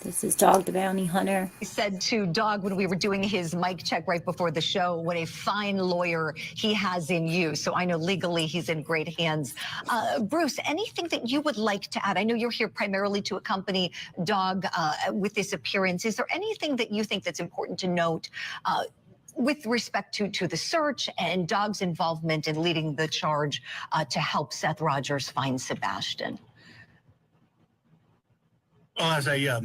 This is Dog the Bounty Hunter. He said to Dog when we were doing his mic check right before the show, what a fine lawyer he has in you. So I know legally he's in great hands. Bruce, anything that you would like to add? I know you're here primarily to accompany Dog with this appearance. Is there anything that you think that's important to note with respect to the search and Dog's involvement in leading the charge to help Seth Rogers find Sebastian? Well, as a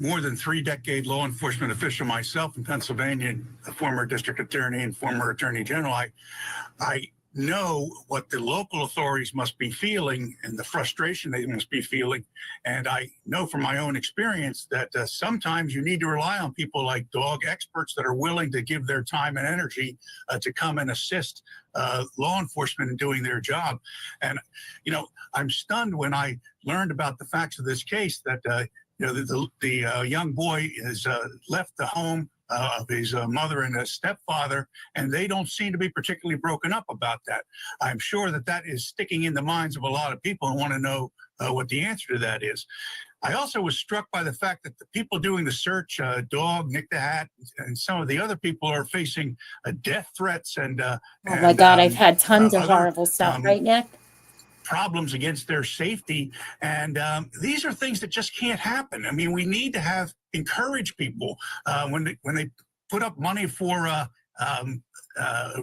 more than 3-decade law enforcement official myself in Pennsylvania, a former district attorney and former attorney general, I know what the local authorities must be feeling and the frustration they must be feeling. And I know from my own experience that sometimes you need to rely on people like Dog, experts that are willing to give their time and energy to come and assist law enforcement in doing their job. And, I'm stunned when I learned about the facts of this case that, the young boy has left the home of his mother and his stepfather, and they don't seem to be particularly broken up about that. I'm sure that is sticking in the minds of a lot of people and want to know what the answer to that is. I also was struck by the fact that the people doing the search, Dog, Nick the Hat, and some of the other people are facing death threats and oh my God, I've had tons of horrible stuff, right, Nick? Problems against their safety, and these are things that just can't happen. I mean, we need to encourage people when they put up money for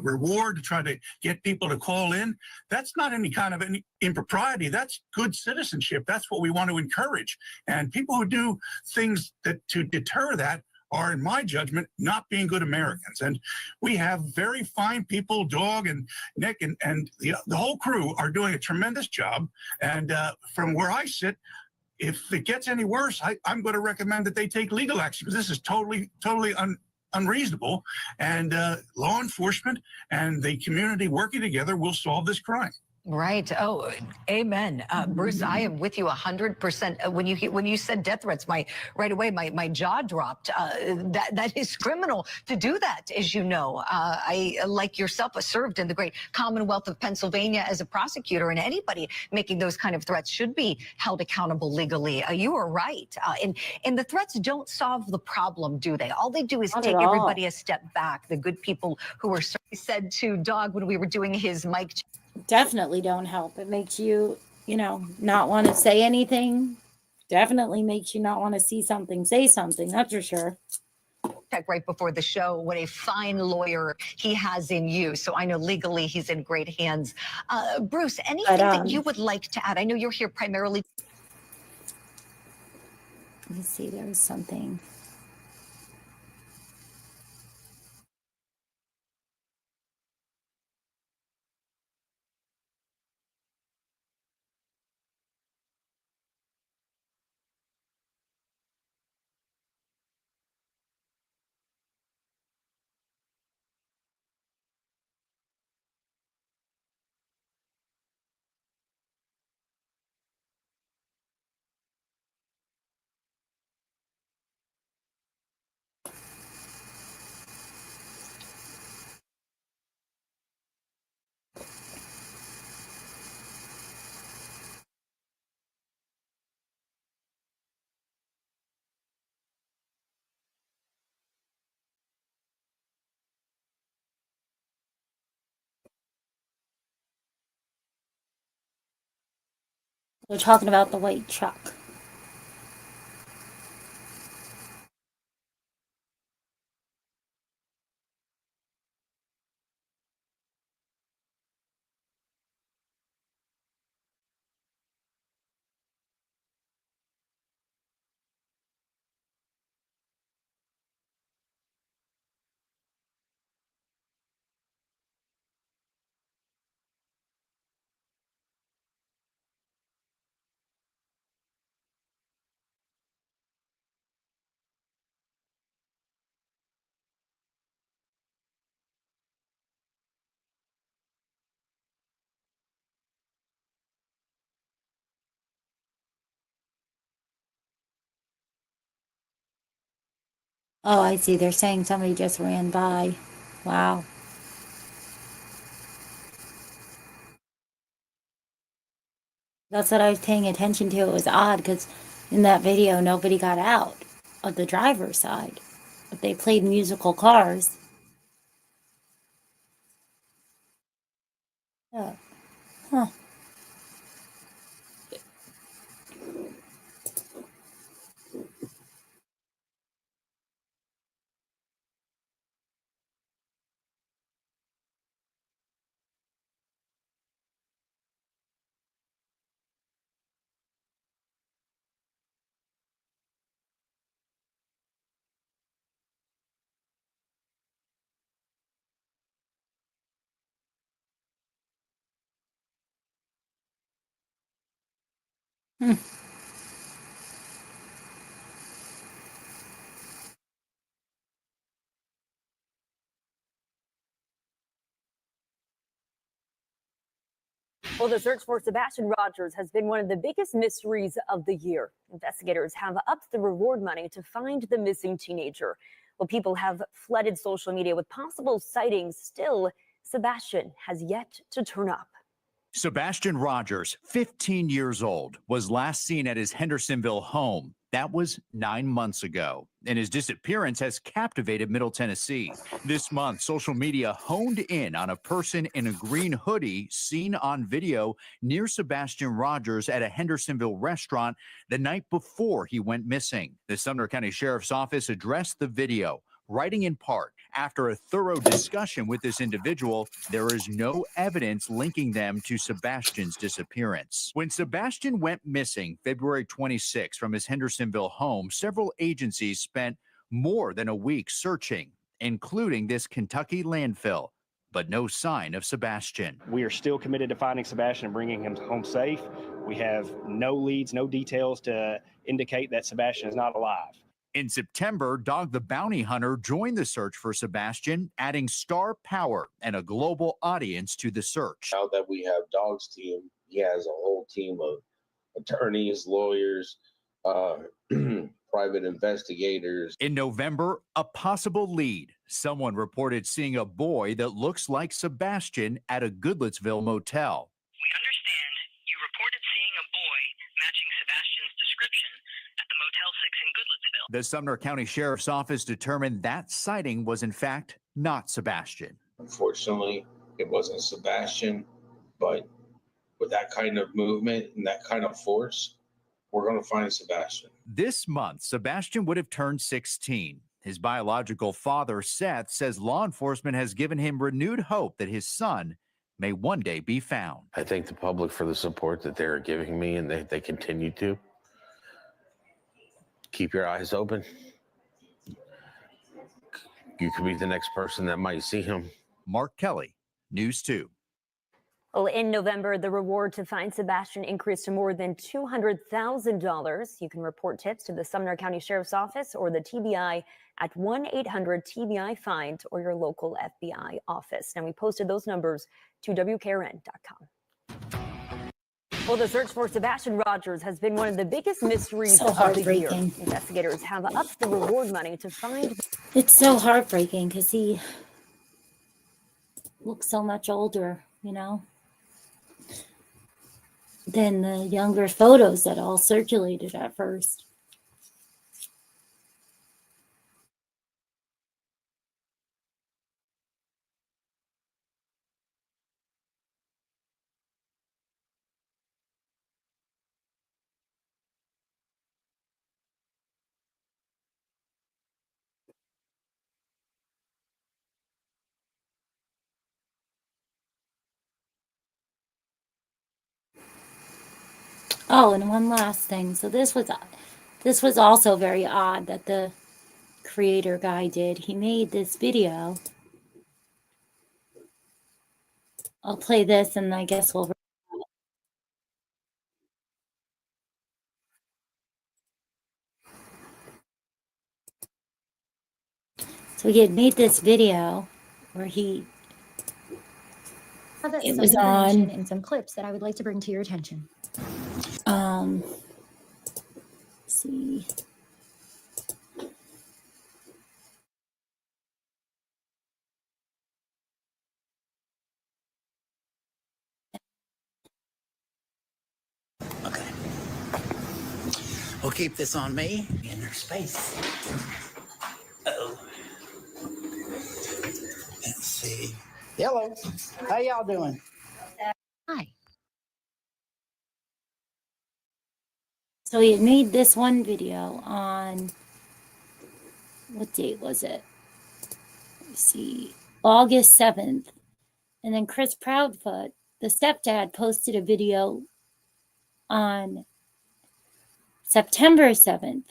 reward to try to get people to call in. That's not any kind of impropriety. That's good citizenship. That's what we want to encourage. And people who do things to deter that are, in my judgment, not being good Americans. And we have very fine people, Dog and Nick and the whole crew are doing a tremendous job. And from where I sit, if it gets any worse, I'm going to recommend that they take legal action, because this is totally unreasonable. And law enforcement and the community working together will solve this crime. Right. Oh, amen. Bruce, I am with you 100%. When you said death threats, right away my jaw dropped. That is criminal to do that, as you know. I, like yourself, served in the great Commonwealth of Pennsylvania as a prosecutor, and anybody making those kind of threats should be held accountable legally. You are right. And the threats don't solve the problem, do they? All they do is take everybody a step back. The good people who were said to Dog when we were doing his mic check. Definitely don't help. It makes you, not want to say anything. Definitely makes you not want to see something, say something. That's for sure. Check right before the show what a fine lawyer he has in you. So I know legally he's in great hands. Bruce, anything that you would like to add? I know you're here primarily. Let me see. There was something. We're talking about the white truck. Oh, I see. They're saying somebody just ran by. Wow. That's what I was paying attention to. It was odd because in that video, nobody got out of the driver's side. But they played musical cars. Yeah. Huh. Hmm. Well, the search for Sebastian Rogers has been one of the biggest mysteries of the year. Investigators have upped the reward money to find the missing teenager. While people have flooded social media with possible sightings, still, Sebastian has yet to turn up. Sebastian Rogers, 15 years old, was last seen at his Hendersonville home. That was 9 months ago, and his disappearance has captivated Middle Tennessee. This month, social media honed in on a person in a green hoodie seen on video near Sebastian Rogers at a Hendersonville restaurant the night before he went missing. The Sumner County Sheriff's Office addressed the video, writing in part, after a thorough discussion with this individual, there is no evidence linking them to Sebastian's disappearance. When Sebastian went missing February 26 from his Hendersonville home, several agencies spent more than a week searching, including this Kentucky landfill, but no sign of Sebastian. We are still committed to finding Sebastian and bringing him home safe. We have no leads, no details to indicate that Sebastian is not alive. In September, Dog the Bounty Hunter joined the search for Sebastian, adding star power and a global audience to the search. Now that we have Dog's team, he has a whole team of attorneys, lawyers, private investigators. In November, a possible lead. Someone reported seeing a boy that looks like Sebastian at a Goodlettsville motel. We understand you reported seeing a boy matching Sebastian's description at the Motel 6 in Goodlettsville. The Sumner County Sheriff's Office determined that sighting was in fact not Sebastian. Unfortunately, it wasn't Sebastian, but with that kind of movement and that kind of force, we're going to find Sebastian. This month, Sebastian would have turned 16. His biological father, Seth, says law enforcement has given him renewed hope that his son may one day be found. I thank the public for the support that they're giving me, and they continue to. Keep your eyes open. You could be the next person that might see him. Mark Kelly, News 2. Well, in November, the reward to find Sebastian increased to more than $200,000. You can report tips to the Sumner County Sheriff's Office or the TBI at 1-800-TBI-FIND or your local FBI office. Now, we posted those numbers to WKRN.com. Well, the search for Sebastian Rogers has been one of the biggest mysteries of the year. Investigators have upped the reward money to find... It's so heartbreaking because he looks so much older, you know, than the younger photos that all circulated at first. Oh, and one last thing. So this was also very odd that the creator guy did. He made this video. I'll play this and I guess we'll... So he had made this video where it was on... and some clips that I would like to bring to your attention. Let's see. Okay. We'll keep this on me in their space. Uh-oh. Let's see. Hello. How y'all doing? Hi. So he had made this one video on, what date was it? Let's see, August 7th. And then Chris Proudfoot, the stepdad, posted a video on September 7th.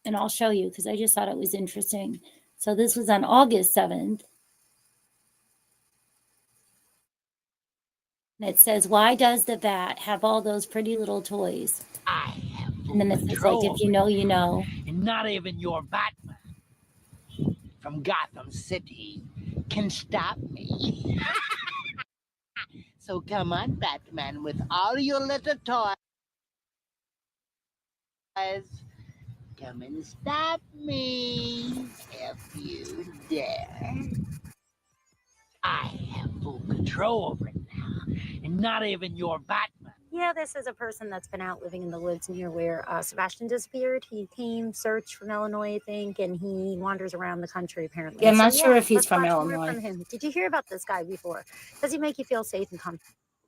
And I'll show you because I just thought it was interesting. So this was on August 7th. And it says, why does the bat have all those pretty little toys? I have And then it says, like, if you know, you know. And not even your Batman from Gotham City can stop me. So come on, Batman, with all your little toys. Come and stop me if you dare. I have full control over it now, and not even your Batman. Yeah, this is a person that's been out living in the woods near where Sebastian disappeared. He came, searched from Illinois, I think, and he wanders around the country apparently. Yeah, I'm not So, sure if he's let's from watch more Illinois. From him. Did you hear about this guy before? Does he make you feel safe and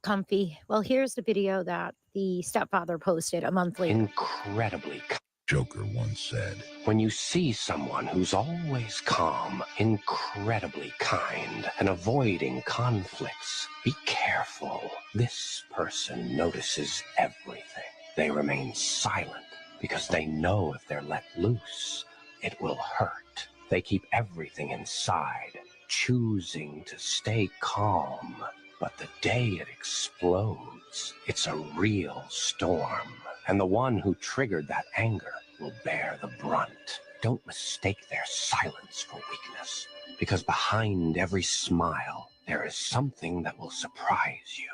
comfy? Well, here's the video that the stepfather posted a month later. Incredibly. Joker once said, when you see someone who's always calm, incredibly kind, and avoiding conflicts, be careful. This person notices everything. They remain silent because they know if they're let loose, it will hurt. They keep everything inside, choosing to stay calm. But the day it explodes, it's a real storm. And the one who triggered that anger will bear the brunt. Don't mistake their silence for weakness, because behind every smile, there is something that will surprise you.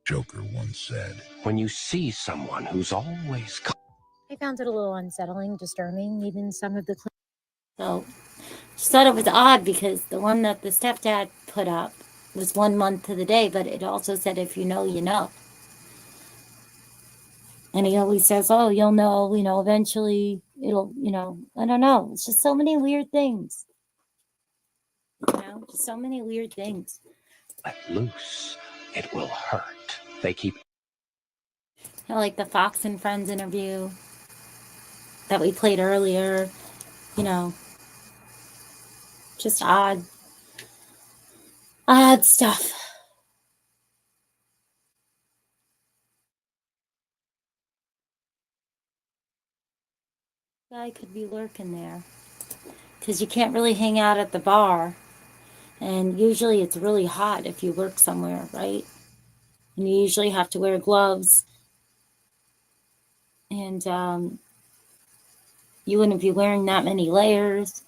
Joker once said, when you see someone who's always... I found it a little unsettling, disturbing, even some of the clips. So she thought it was odd because the one that the stepdad put up was 1 month to the day, but it also said, if you know, you know. And he always says, oh, you'll know, eventually it'll, I don't know. It's just so many weird things. Just so many weird things. Let loose, it will hurt. They keep... Like the Fox and Friends interview that we played earlier, just odd stuff. Guy could be lurking there because you can't really hang out at the bar, and usually it's really hot if you work somewhere, right? And you usually have to wear gloves, and you wouldn't be wearing that many layers.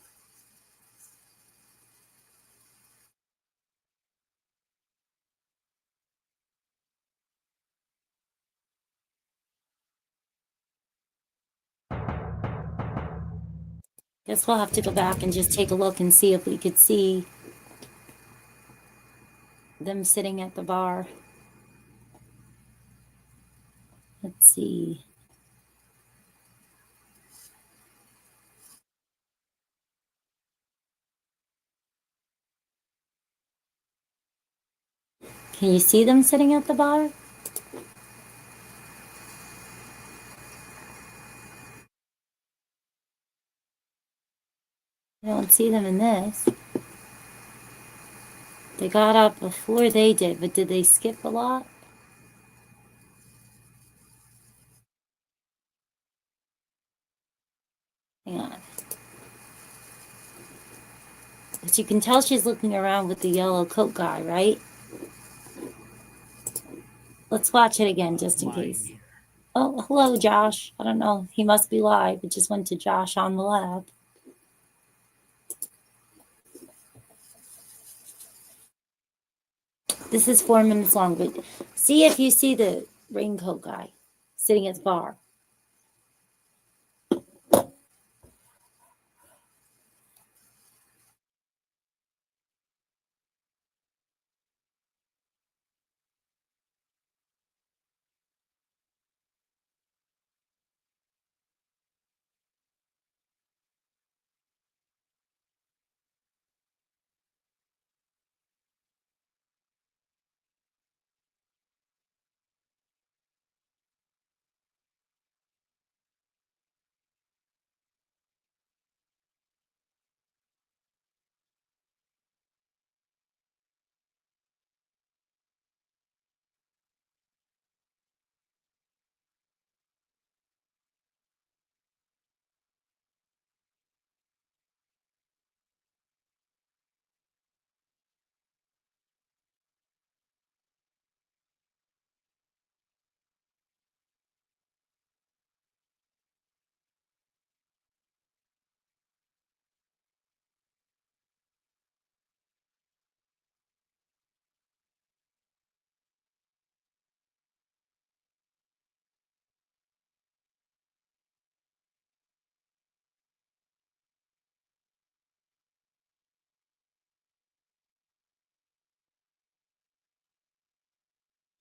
Guess we'll have to go back and just take a look and see if we could see them sitting at the bar. Let's see. Can you see them sitting at the bar? I don't see them in this. They got up before they did, but did they skip a lot? Hang on. But you can tell she's looking around with the yellow coat guy, right? Let's watch it again just in case. Oh, hello, Josh. I don't know. He must be live. It just went to Josh on the lab. This is 4 minutes long, but see if you see the raincoat guy sitting at the bar.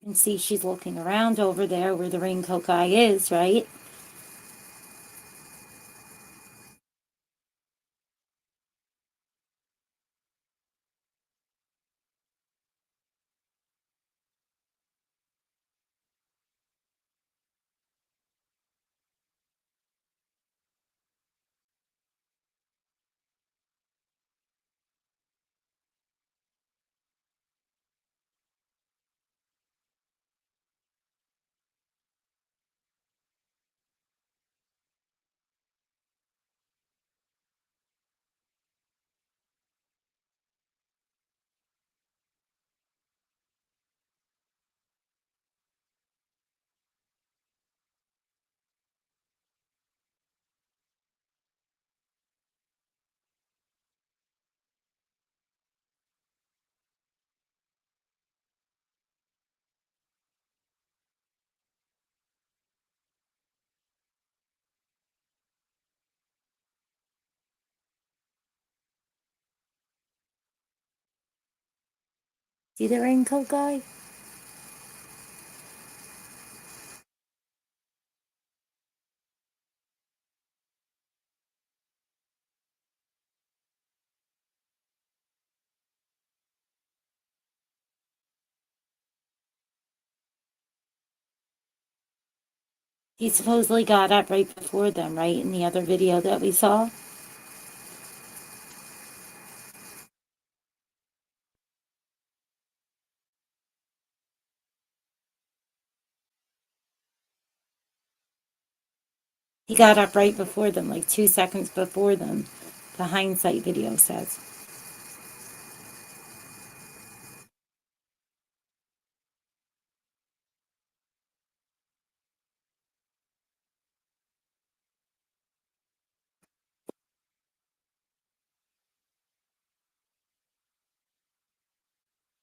And see, she's looking around over there where the raincoat guy is, right? See the raincoat guy? He supposedly got up right before them, right? In the other video that we saw. He got up right before them, like 2 seconds before them, the hindsight video says.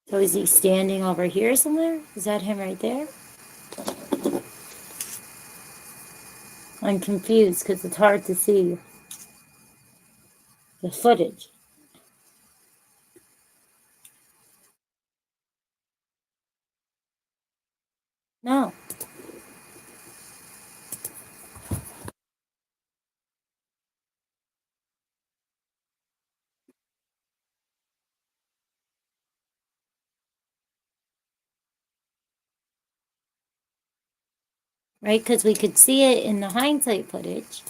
So is he standing over here somewhere? Is that him right there? I'm confused because it's hard to see the footage. No. Right? Because we could see it in the hindsight footage.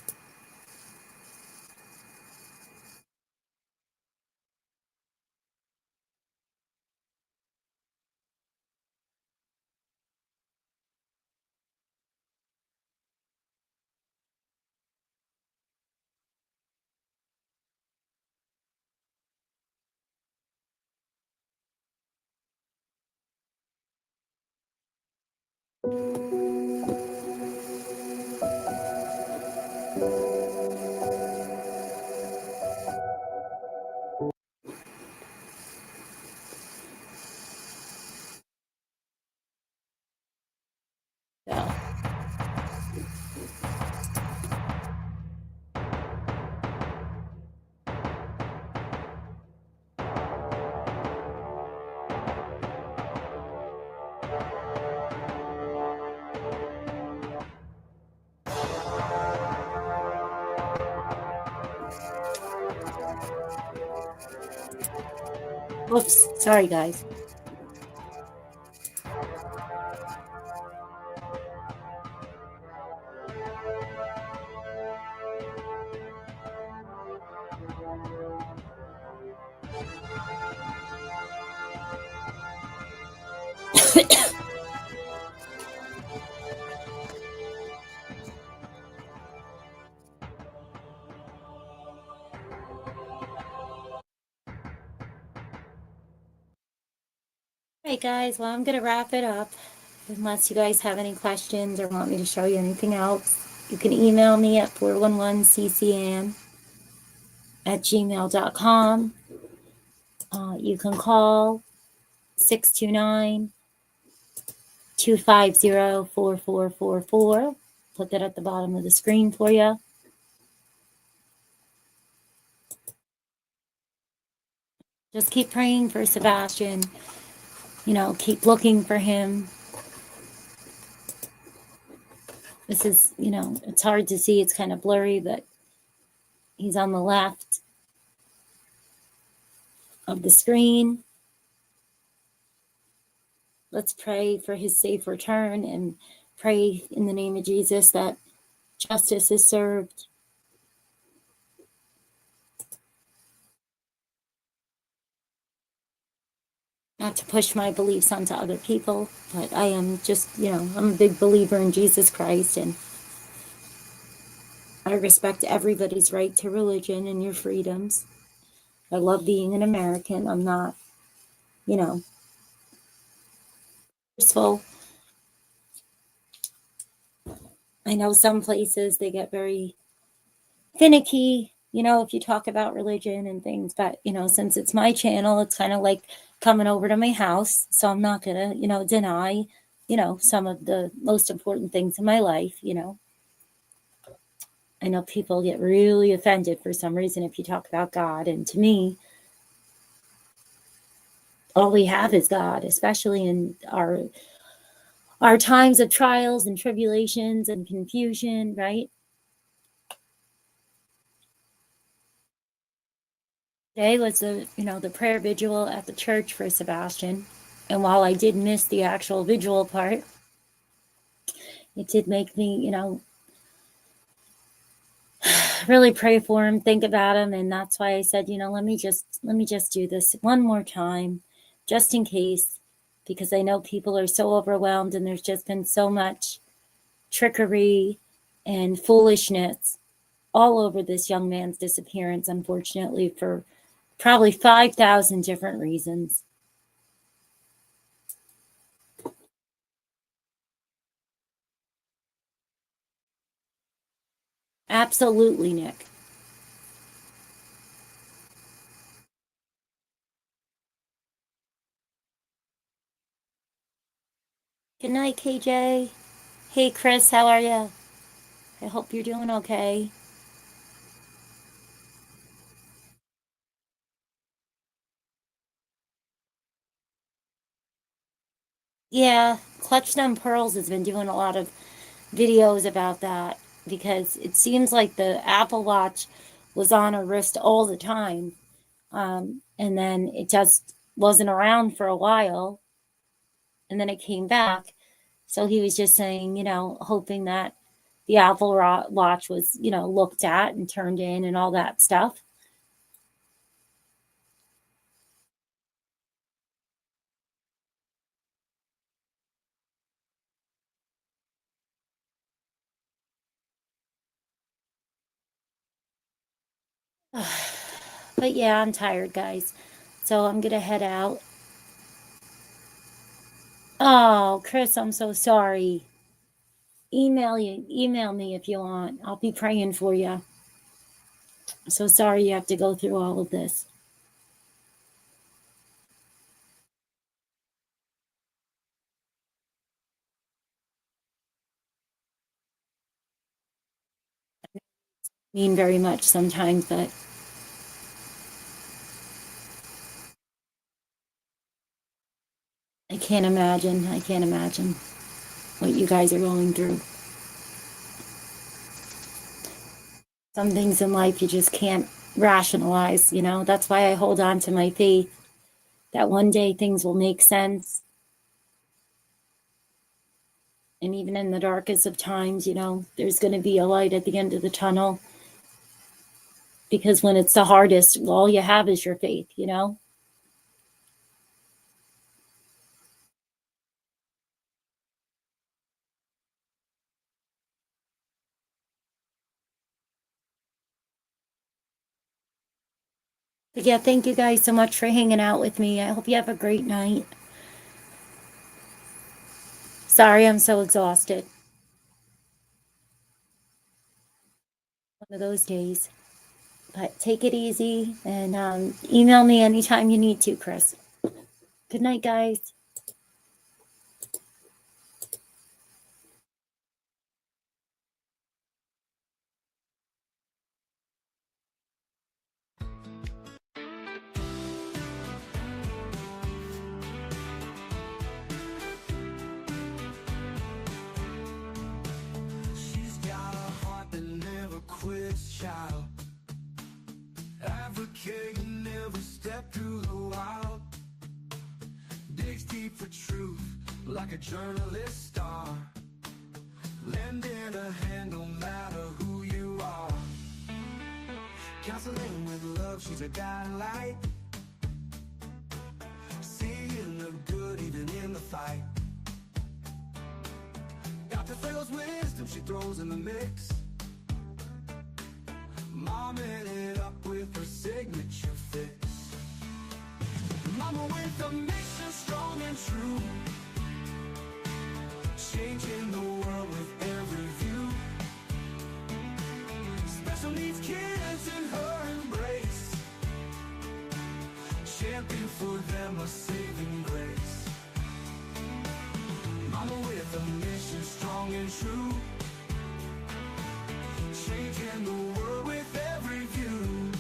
So. Whoops. Sorry, guys. Alright guys, well I'm gonna wrap it up. Unless you guys have any questions or want me to show you anything else, you can email me at 411ccam@gmail.com. You can call 629-250-4444. Put that at the bottom of the screen for you. Just keep praying for Sebastian. You know, keep looking for him. This is, you know, it's hard to see. It's kind of blurry, but he's on the left of the screen. Let's pray for his safe return and pray in the name of Jesus that justice is served. Not to push my beliefs onto other people, but I am just, you know, I'm a big believer in Jesus Christ, and I respect everybody's right to religion and your freedoms. I love being an American. I'm not, you know, forceful. I know some places they get very finicky, you know, if you talk about religion and things, but, you know, since it's my channel, it's kind of like coming over to my house. So I'm not going to, you know, deny, you know, some of the most important things in my life, you know. I know people get really offended for some reason if you talk about God. And to me, all we have is God, especially in our times of trials and tribulations and confusion, right? Today was the prayer vigil at the church for Sebastian. And while I did miss the actual vigil part, it did make me, really pray for him, think about him. And that's why I said, let me just do this one more time, just in case, because I know people are so overwhelmed and there's just been so much trickery and foolishness all over this young man's disappearance, unfortunately, for probably 5,000 different reasons. Absolutely, Nick. Good night, KJ. Hey, Chris, how are you? I hope you're doing okay. Yeah, Clutch Them Pearls has been doing a lot of videos about that because it seems like the Apple Watch was on her wrist all the time. And then it just wasn't around for a while. And then it came back. So he was just saying, hoping that the Apple Watch was, looked at and turned in and all that stuff. But yeah, I'm tired, guys. So I'm going to head out. Oh, Chris, I'm so sorry. Email me if you want. I'll be praying for you. So sorry you have to go through all of this. Mean very much sometimes, but I can't imagine what you guys are going through. Some things in life you just can't rationalize, That's why I hold on to my faith that one day things will make sense. And even in the darkest of times, there's going to be a light at the end of the tunnel. Because when it's the hardest, all you have is your faith, But yeah, thank you guys so much for hanging out with me. I hope you have a great night. Sorry, I'm so exhausted. One of those days. But take it easy and email me anytime you need to, Chris. Good night, guys. She's got a heart that never quits, child. Advocating every step through the wild. Digs deep for truth like a journalist star. Lending a hand no matter who you are. Counseling with love, she's a guiding light. Seeing the good even in the fight. Dr. Phil's wisdom she throws in the mix. Momming it up with her signature fix. Mama with a mission strong and true. Changing the world with every view. Special needs kids in her embrace. Champion for them a saving grace. Mama with a mission strong and true. Changing the world with every view.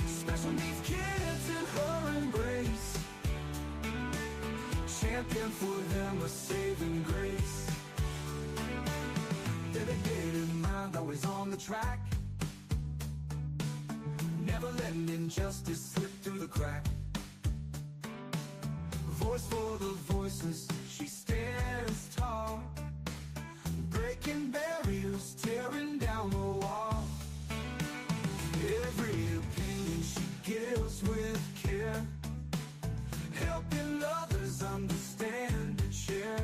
Special needs kids in her embrace. champion for them, a saving grace. Dedicated mind, always on the track, never letting injustice slip through the crack. Voice for the voiceless, she stands tall, breaking barriers, tearing down the wall. Every opinion she gives with care, helping others understand and share.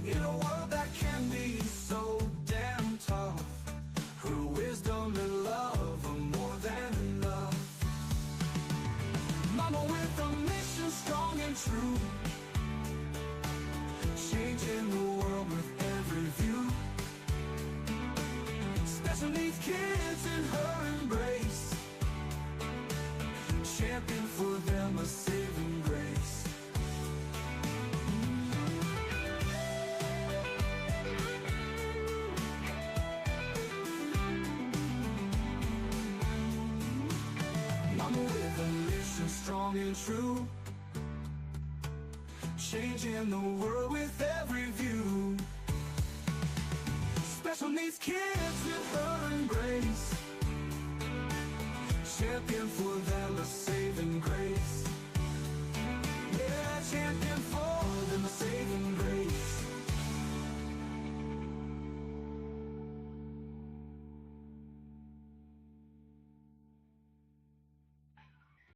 In a world that can be so damn tough, her wisdom and love are more than enough. Mama with a mission strong and true, changing the world with every view. Special needs kids in her embrace, champion for them, a saving grace. Mama with a mission strong and true, changing the world with every view. Special needs kids with her embrace, champion for them, a saving grace. Yeah, champion for